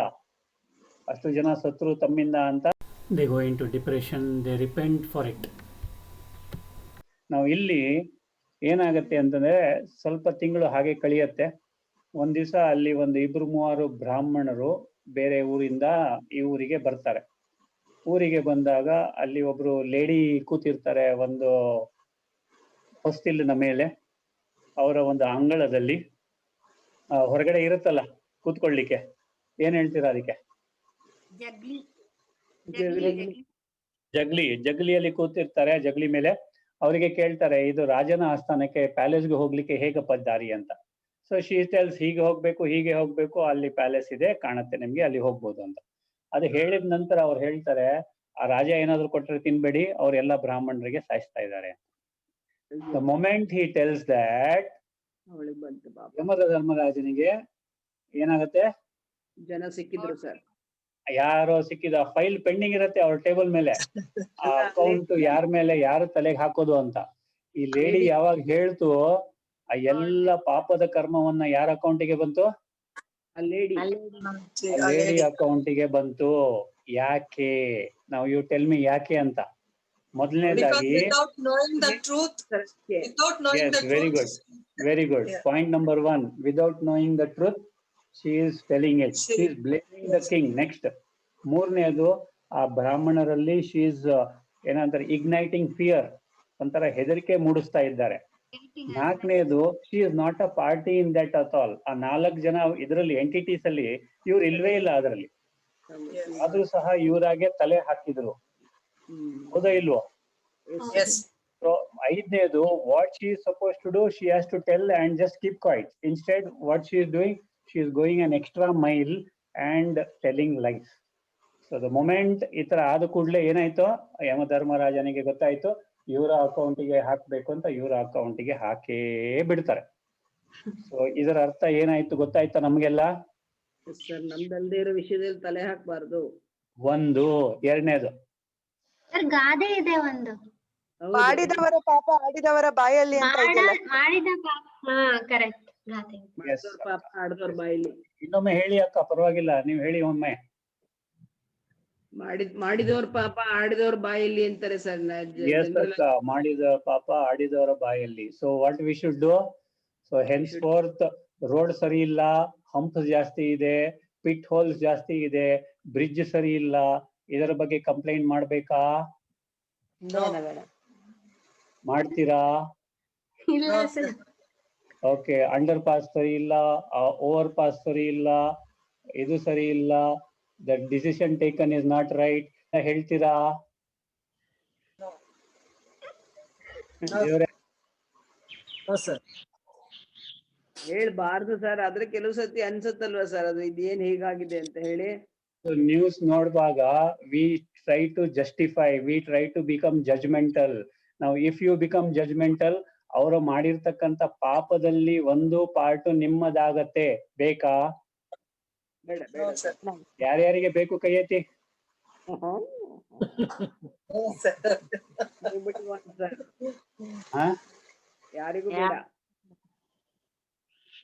ಅಷ್ಟು ಜನ ಸತ್ರು ತಮ್ಮಿಂದ ಅಂತ. They go into depression, they repent for it. ನಾವು ಇಲ್ಲಿ ಏನಾಗತ್ತೆ ಅಂತಂದ್ರೆ, ಸ್ವಲ್ಪ ತಿಂಗಳು ಹಾಗೆ ಕಳಿಯತ್ತೆ. ಒಂದ್ ದಿವಸ ಅಲ್ಲಿ ಒಂದು 2-3 ಬ್ರಾಹ್ಮಣರು ಬೇರೆ ಊರಿಂದ ಈ ಊರಿಗೆ ಬರ್ತಾರೆ. ಊರಿಗೆ ಬಂದಾಗ ಅಲ್ಲಿ ಒಬ್ರು ಲೇಡಿ ಕೂತಿರ್ತಾರೆ ಒಂದು ಹೊಸ್ತಿಲಿನ ಮೇಲೆ. ಅವರ ಒಂದು ಅಂಗಳದಲ್ಲಿ ಹೊರಗಡೆ ಇರುತ್ತಲ್ಲ ಕೂತ್ಕೊಳ್ಳಿಕ್ಕೆ, ಏನ್ ಹೇಳ್ತೀರಾ ಅದಕ್ಕೆ? ಜಗ್ಲಿಯಲ್ಲಿ ಕೂತಿರ್ತಾರೆ. ಜಗ್ಲಿ ಮೇಲೆ ಅವರಿಗೆ ಕೇಳ್ತಾರೆ, ಇದು ರಾಜನ ಆಸ್ಥಾನಕ್ಕೆ, ಪ್ಯಾಲೇಸ್ಗೆ ಹೋಗ್ಲಿಕ್ಕೆ ಹೇಗಪ್ಪ ದಾರಿ ಅಂತ. ಸೊ ಶಿ ಟೆಲ್ಸ್, ಹೀಗೆ ಹೋಗ್ಬೇಕು, ಅಲ್ಲಿ ಪ್ಯಾಲೇಸ್ ಇದೆ ಕಾಣತ್ತೆ ನಿಮ್ಗೆ, ಅಲ್ಲಿ ಹೋಗ್ಬೋದು ಅಂತ. ಅದು ಹೇಳಿದ ನಂತರ ಅವ್ರು ಹೇಳ್ತಾರೆ, ಆ ರಾಜ ಏನಾದ್ರು ಕೊಟ್ಟರೆ ತಿನ್ಬೇಡಿ, ಅವರೆಲ್ಲ ಬ್ರಾಹ್ಮಣರಿಗೆ ಸಾಯಿಸ್ತಾ ಇದ್ದಾರೆ. The moment he tells that, ಯಮಧರ್ಮರಾಜನಿಗೆ ಏನಾಗತ್ತೆ? ಜನ ಸಿಕ್ಕಿದ್ರು ಸರ್, ಯಾರೋ ಸಿಕ್ಕಿದ ಫೈಲ್ ಪೆಂಡಿಂಗ್ ಇರತ್ತೆ ಅವ್ರ ಟೇಬಲ್ ಮೇಲೆ, ಆ ಅಕೌಂಟ್ ಯಾರ ಮೇಲೆ ಯಾರು ತಲೆಗೆ ಹಾಕೋದು ಅಂತ. ಈ ಲೇಡಿ ಯಾವಾಗ ಹೇಳ್ತು, ಆ ಎಲ್ಲ ಪಾಪದ ಕರ್ಮವನ್ನ ಯಾರ ಅಕೌಂಟಿಗೆ ಬಂತು? ಲೇಡಿ ಅಕೌಂಟಿಗೆ ಬಂತು. ಯಾಕೆ? ನಾವು ಯು ಟೆಲ್ ಮಿ ಯಾಕೆ ಅಂತ. ಮೊದಲನೇದಾಗಿ, very good point number 1, without knowing the truth she is telling it, she is blaming the king. Next, ಮೂರನೇದು, ಆ ಬ್ರಾಹ್ಮಣರಲ್ಲಿ she is ಏನಂತಾರೆ, igniting fear, ಒಂಥರ ಹೆದರಿಕೆ ಮೂಡಿಸ್ತಾ ಇದ್ದಾರೆ. ನಾಲ್ಕನೇದು, she is not a party in that at all. ಆ 4 ಜನ ಇದರಲ್ಲಿ ಎಂಟಿಟೀಸ್ ಅಲ್ಲಿ ಇವ್ರು ಇಲ್ವೇ ಇಲ್ಲ ಅದರಲ್ಲಿ, ಆದ್ರೂ ಸಹ ಇವರಾಗೆ ತಲೆ ಹಾಕಿದ್ರು. ಹೌದಾ ಇಲ್ವೋ? ಸೊ ಐದನೇದು, what she is supposed to do, she has to tell and just keep quiet. Instead, what she is doing, she is going an extra mile and telling lies. So the moment ಈ ತರ ಆದ ಕೂಡಲೇ ಏನಾಯ್ತು, ಯಮಧರ್ಮರಾಜನಿಗೆ ಗೊತ್ತಾಯ್ತು, ಇವರ ಅಕೌಂಟಿಗೆ ಹಾಕ್ಬೇಕು ಅಂತ. ಇವರ ಅಕೌಂಟಿಗೆ ಹಾಕೇ ಬಿಡ್ತಾರೆ. ಸೊ ಇದರ ಅರ್ಥ ಏನಾಯ್ತು ಗೊತ್ತಾಯ್ತಾ ನಮ್ಗೆಲ್ಲ? ಸರ್, ನಮ್ದಲ್ದೇ ಇರೋ ವಿಷಯದಲ್ಲಿ ತಲೆ ಹಾಕ್ಬಾರ್ದು. ಒಂದು. ಎರಡನೇದು, ಗಾದೆ ಇದೆ ಒಂದು, ಮಾಡಿದವರ ಪಾಪ ಆಡಿದವರ ಬಾಯಲ್ಲಿ ಅಂತ ಇದೆಯಲ್ಲ. ಮಾಡಿದ ಪಾಪ. ಕರೆಕ್ಟ್. ಗಾದೆ Yes. ಮಾಡಿದವ್ರ ಪಾಪ ಆಡ್ದವ್ರ ಬಾಯಿಲಿ. ಇನ್ನೊಮ್ಮೆ ಹೇಳಿ ಅಕ್ಕ, ಪರವಾಗಿಲ್ಲ, ನೀವು ಹೇಳಿ ಒಮ್ಮೆ. ಮಾಡಿದವ್ರ ಪಾಪ ಆಡಿದವ್ರ ಬಾಯಲ್ಲಿ ಅಂತಾರೆ ಸರ್. Yes ಅಕ್ಕ, ಮಾಡಿದ ಪಾಪ ಆಡಿದವರ ಬಾಯಲ್ಲಿ. So what we should do? So hence fourth road ಸರಿ ಇಲ್ಲ, ಹಂಪ್ ಜಾಸ್ತಿ ಇದೆ, ಪಿಟ್ ಹೋಲ್ಸ್ ಜಾಸ್ತಿ ಇದೆ, ಬ್ರಿಡ್ಜ್ ಸರಿ ಇಲ್ಲ, ಇದರ ಬಗ್ಗೆ ಕಂಪ್ಲೇಂಟ್ ಮಾಡ್ಬೇಕಾ? ಬೇಡ. ಮಾಡ್ತೀರಾ? ಇಲ್ಲ ಸರ್. ಓಕೆ, ಅಂಡರ್ ಪಾಸ್ ಸರಿ ಇಲ್ಲ, ಓವರ್ ಪಾಸ್ ಸರಿ ಇಲ್ಲ, ಇದು ಸರಿ ಇಲ್ಲ, the decision taken is not right ಹೇಳ್ತೀರಾ? ದೇವ್ರೆ, ಹೇಳ್ಬಾರ್ದು ಸರ್, ಆದ್ರೆ ಕೆಲವು ಸತಿ ಅನ್ಸತ್ತಲ್ವಾ ಸರ್, ಅದು ಇದೇನ್ ಹೀಗಾಗಿದೆ ಅಂತ ಹೇಳಿ. ನ್ಯೂಸ್ ನೋಡುವಾಗ we try to justify, we try to become judgemental. ನಾವು ಇಫ್ ಯು ಬಿಕಮ್ ಜಜ್ಮೆಂಟಲ್, ಅವರು ಮಾಡಿರ್ತಕ್ಕಂಥ ಪಾಪದಲ್ಲಿ ಒಂದು ಪಾರ್ಟ್ ನಿಮ್ಮದಾಗತ್ತೆ. ಬೇಕಾ? ಬೇಡ ಸರ್. ಯಾರ್ಯಾರಿಗೆ ಬೇಕು ಕೈ ಎತ್ತಿ. ಹಾ, ಯಾರಿಗೂ ಬೇಡ.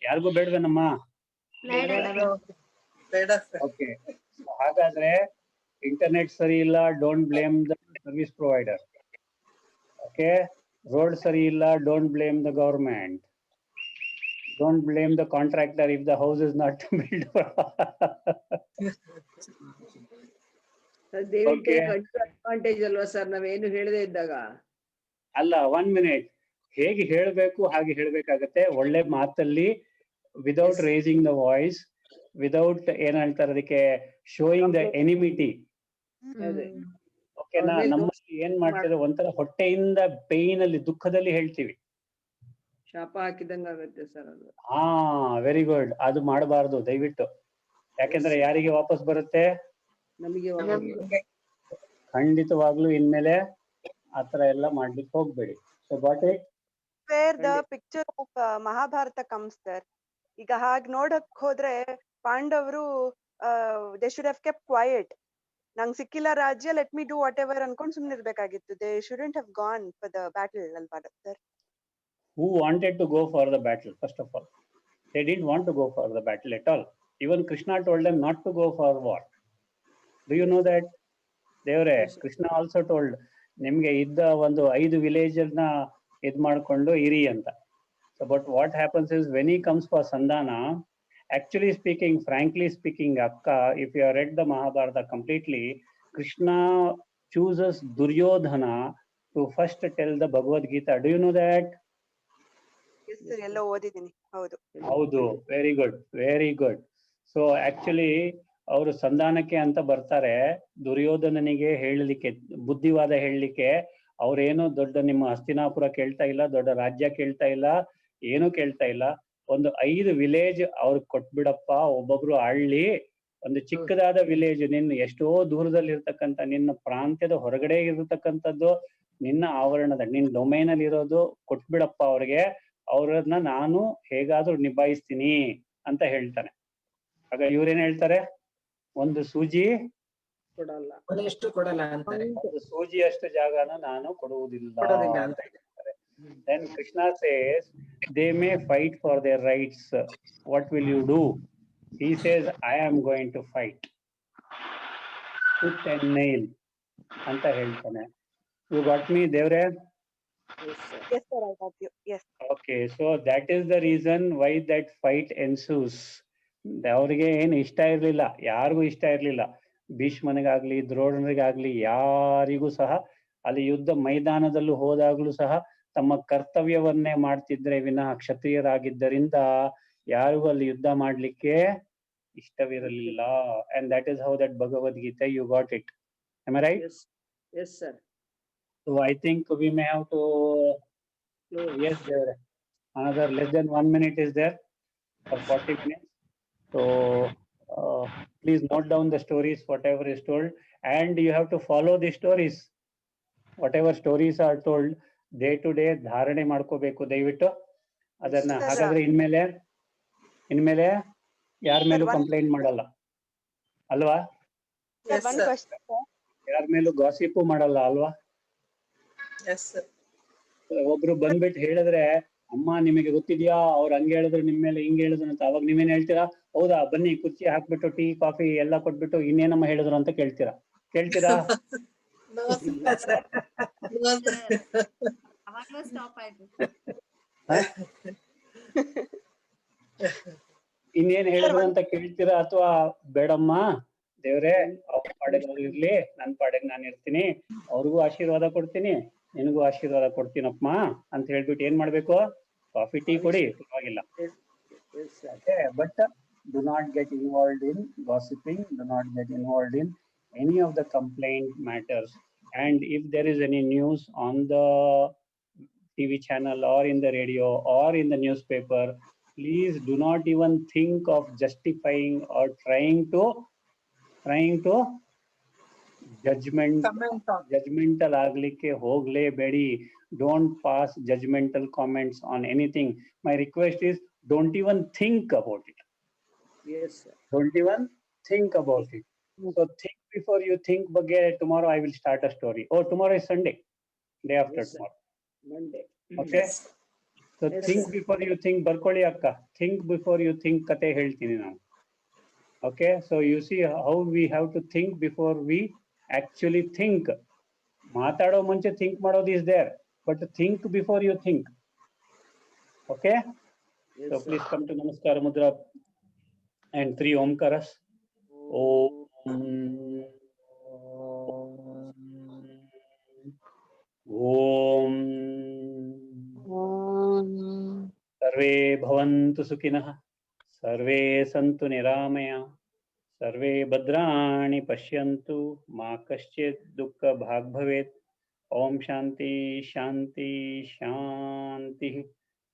ಯಾರಿಗೂ ಬೇಡವೇನಮ್ಮ? ಓಕೆ, ಹಾಗಾದ್ರೆ ಇಂಟರ್ನೆಟ್ ಸರಿ ಇಲ್ಲ, don't blame the service provider. Okay, road ಸರಿ ಇಲ್ಲ, don't blame the government. Don't blame the contractor if the house is not built. ದಯವಿಟ್ಟು ಅಡ್ವಾಂಟೇಜ್ ಅಲ್ವಾ ಸರ್, ನಾವೇನು ಹೇಳದೇ ಇದ್ದಾಗ. ಅಲ್ಲ, 1 minute, ಹೇಗೆ ಹೇಳ್ಬೇಕು ಹಾಗೆ ಹೇಳ್ಬೇಕಾಗತ್ತೆ. ಒಳ್ಳೆ ಮಾತಲ್ಲಿ, without raising the voice, without ಏನ್ ಹೇಳ್ತಾರೆ ಅದಕ್ಕೆ, ಶೋಯಿಂಗ್ ದ ಎನಿಮಿಟಿ. ಓಕೆನಾ? ನಮ್ಮಲ್ಲಿ ಏನ್ ಮಾಡ್ತಾರೆ, ಒಂಥರ ಹೊಟ್ಟೆಯಿಂದ ಪೇನ್ ಅಲ್ಲಿ, ದುಃಖದಲ್ಲಿ ಹೇಳ್ತೀವಿ. ಶಾಪ ಹಾಕಿದಂಗ ಆಗುತ್ತೆ ಸರ್ ಅದು. ಹಾ, ವೆರಿ ಗುಡ್. ಅದು ಮಾಡಬಾರ್ದು ದಯವಿಟ್ಟು. ಯಾಕೆಂದ್ರೆ ಯಾರಿಗೆ ವಾಪಸ್ ಬರುತ್ತೆ? ನಮಗೆ ಖಂಡಿತವಾಗ್ಲೂ ಇನ್ಮೇಲೆ ಆತರ ಎಲ್ಲ ಮಾಡ್ಲಿಕ್ಕೆ ಹೋಗ್ಬೇಡಿ. So got it? Where the picture of Mahabharata comes sir. ಈಗ ಹಾಗೆ ನೋಡಕ್ ಹೋದ್ರೆ ಪಾಂಡವರು they should have kept quiet. ನಂಗೆ ಸಿಕ್ಕಿಲ್ಲ ರಾಜ್ಯ, let me do whatever ಅನ್ಕೊಂಡ್ ಸುಮ್ನೆ ಇರ್ಬೇಕಾಗಿತ್ತು. They shouldn't have gone for the battle ಅಲ್ವಾ sir? Who wanted to go for the battle? First of all, they didn't want to go for the battle at all. Even Krishna told them not to go for war. Do you know that? Devre, Krishna also told, ನಿಮ್ಗೆ ಇದ್ದ ಒಂದು 5 ವಿಲೇಜ್ ನ ಇದ್ ಮಾಡ್ಕೊಂಡು ಇರಿ ಅಂತ. So but what happens is, when he comes for Sandana, actually speaking, frankly speaking, akka, if you have read the Mahabharata completely, Krishna chooses Duryodhana to first tell the Bhagavad Gita. Do you know that? ಎಲ್ಲ ಓದಿದೀನಿ. ಹೌದು, very good, very good. So actually ಅವರು ಸಂಧಾನಕ್ಕೆ ಅಂತ ಬರ್ತಾರೆ, ದುರ್ಯೋಧನನಿಗೆ ಹೇಳಲಿಕ್ಕೆ, ಬುದ್ಧಿವಾದ ಹೇಳಲಿಕ್ಕೆ. ಅವ್ರೇನು ದೊಡ್ಡ ನಿಮ್ಮ ಹಸ್ತಿನಾಪುರ ಕೇಳ್ತಾ ಇಲ್ಲ, ದೊಡ್ಡ ರಾಜ್ಯ ಕೇಳ್ತಾ ಇಲ್ಲ, ಏನು ಕೇಳ್ತಾ ಇಲ್ಲ. ಒಂದು 5 ವಿಲೇಜ್ ಅವ್ರಿಗೆ ಕೊಟ್ಬಿಡಪ್ಪ, ಒಬ್ಬೊಬ್ರು ಆಳ್ಲಿ. ಒಂದು ಚಿಕ್ಕದಾದ ವಿಲೇಜ್, ನಿನ್ನ ಎಷ್ಟೋ ದೂರದಲ್ಲಿ ಇರ್ತಕ್ಕಂಥ, ನಿನ್ನ ಪ್ರಾಂತ್ಯದ ಹೊರಗಡೆ ಇರತಕ್ಕಂಥದ್ದು, ನಿನ್ನ ಆವರಣದ, ನಿನ್ನ ಡೊಮೈನ್ ಅಲ್ಲಿ ಇರೋದು ಕೊಟ್ಬಿಡಪ್ಪ ಅವ್ರಿಗೆ. ಅವ್ರನ್ನ ನಾನು ಹೇಗಾದ್ರೂ ನಿಭಾಯಿಸ್ತೀನಿ ಅಂತ ಹೇಳ್ತಾನೆ. ಆಗ ಇವ್ರೇನ್ ಹೇಳ್ತಾರೆ? ಒಂದು ಸೂಜಿ ಕೊಡಲ್ಲ, ಒಂದು ಸೂಜಿಯಷ್ಟು ಜಾಗನ ನಾನು ಕೊಡುವುದಿಲ್ಲ ಅಂತ ಹೇಳ್ತಾರೆ. Then Krishna says, they may fight for their rights. What will you do? He says, I am going to fight. Tooth and nail ಅಂತ ಹೇಳ್ತಾನೆ. You got me, Devre? Yes sir, I got you. Yes. Okay, so that is the reason why that fight ensues. ಅವ್ರಿಗೆ ಏನು ಇಷ್ಟ ಇರ್ಲಿಲ್ಲ, ಯಾರಿಗೂ ಇಷ್ಟ ಇರ್ಲಿಲ್ಲ. ಭೀಷ್ಮನಿಗಾಗ್ಲಿ, ದ್ರೋಣರಿಗಾಗ್ಲಿ, ಯಾರಿಗೂ ಸಹ ಅಲ್ಲಿ ಯುದ್ಧ ಮೈದಾನದಲ್ಲೂ ಹೋದಾಗ್ಲೂ ಸಹ ತಮ್ಮ ಕರ್ತವ್ಯವನ್ನೇ ಮಾಡ್ತಿದ್ರೆ ವಿನಃ ಕ್ಷತ್ರಿಯರಾಗಿದ್ದರಿಂದ ಯಾರಿಗೂ ಅಲ್ಲಿ ಯುದ್ಧ ಮಾಡ್ಲಿಕ್ಕೆ ಇಷ್ಟವಿರಲಿಲ್ಲ. And that is how that Bhagavad Gita, you got it. Am I right? Yes sir. So I think we may have to, yes, there another less than 1 minute is there for 40 minutes. So please note down the stories, whatever is told, and you have to follow the stories. Whatever stories are told, day to day ಧಾರಣೆ ಮಾಡ್ಕೋಬೇಕು ದಯವಿಟ್ಟು ಅದನ್ನ. ಹಾಗಾದ್ರೆ ಇನ್ಮೇಲೆ ಯಾರ ಮೇಲೂ ಕಂಪ್ಲೇಂಟ್ ಮಾಡಲ್ಲ ಅಲ್ವಾ? ಯಾರ ಮೇಲೂ ಗಾಸಿಪು ಮಾಡಲ್ಲ ಅಲ್ವಾ? ಒಬ್ರು ಬಂದ್ಬಿಟ್ಟು ಹೇಳಿದ್ರೆ ಅಮ್ಮ ನಿಮಗೆ ಗೊತ್ತಿದ್ಯಾ ಅವ್ರು ಹಂಗೆ ಹೇಳಿದ್ರು ನಿಮ್ಮ ಮೇಲೆ ಹಿಂಗೆ ಹೇಳಿದ್ರು ಅಂತ. ಅವಾಗ ನೀವೇನ್ ಹೇಳ್ತೀರಾ? ಹೌದಾ, ಬನ್ನಿ ಕುರ್ಚಿ ಹಾಕ್ಬಿಟ್ಟು ಟೀ ಕಾಫಿ ಎಲ್ಲ ಕೊಟ್ಬಿಟ್ಟು ಇನ್ನೇನಮ್ಮ ಹೇಳಿದ್ರು ಅಂತ ಕೇಳ್ತೀರಾ? ಅವಾಗ್ಲೂ ಸ್ಟಾಪ್ ಆಯ್ತು. ಇನ್ನೇನ್ ಹೇಳಿದ್ರು ಅಂತ ಕೇಳ್ತೀರಾ? ಅಥವಾ ಬೇಡಮ್ಮ ದೇವ್ರೆ ಅವ್ರ ಪಾಡೆಗೆ ಅವ್ರಿರ್ಲಿ, ನನ್ ಪಾಡೆಗೆ ನಾನು ಇರ್ತೀನಿ, ಅವ್ರಿಗೂ ಆಶೀರ್ವಾದ ಕೊಡ್ತೀನಿ, ನಿನಗೂ ಆಶೀರ್ವಾದ ಕೊಡ್ತೀನಪ್ಪ ಅಂತ ಹೇಳ್ಬಿಟ್ಟು ಏನ್ ಮಾಡ್ಬೇಕು? ಕಾಫಿ ಟೀ ಕೊಡಿ, ಪರವಾಗಿಲ್ಲ. Okay, but do not get involved in gossiping, do not get involved in any of the complaint matters. And if there is any news on the TV channel or in the radio or in the newspaper, please do not even think of justifying or trying to judgmental ಆಗ್ಲಿಕ್ಕೆ ಹೋಗ್ಲೇಬೇಡಿ. Don't pass judgmental comments on anything. My request is don't even think about it. Yes, sir. Don't even think about it. So think before you think ಬಗ್ಗೆ tomorrow I will start a story. Oh, tomorrow is Sunday, day after Yes, sir. tomorrow. Monday. Okay. So Yes, think sir. before you think. ಬರ್ಕೊಳ್ಳಿ ಅಕ್ಕ. Think before you think ಕತೆ ಹೇಳ್ತೀನಿ ನಾನು. Okay, so you see how we have to think before we actually think. ಮಾತಾಡೋ ಮುಂಚೆ think ಮಾಡೋದು is there, but think before you think. Okay. Yes, So sir. please come to Namaskara Mudra and 3 Omkaras. Om. Om. सर्वे भवन्तु सुखिनः, सर्वे सन्तु निरामया, सर्वे भद्राणि पश्यन्तु, मा कश्चित् दुःखभाग् भवेत्. Om Shanti Shanti Shanti.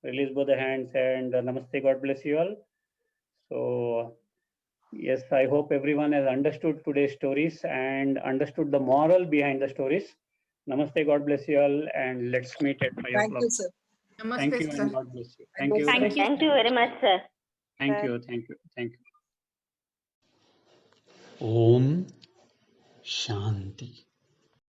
Release both the hands and Namaste. God bless you all. So yes, I hope everyone has understood today's stories and understood the moral behind the stories. Namaste. God bless you all, and let's meet at 5 o'clock. Thank you, sir. Thank you and God bless you. Thank you. Thank you very much, sir. Thank you. Thank you. Thank you. Om Shanti.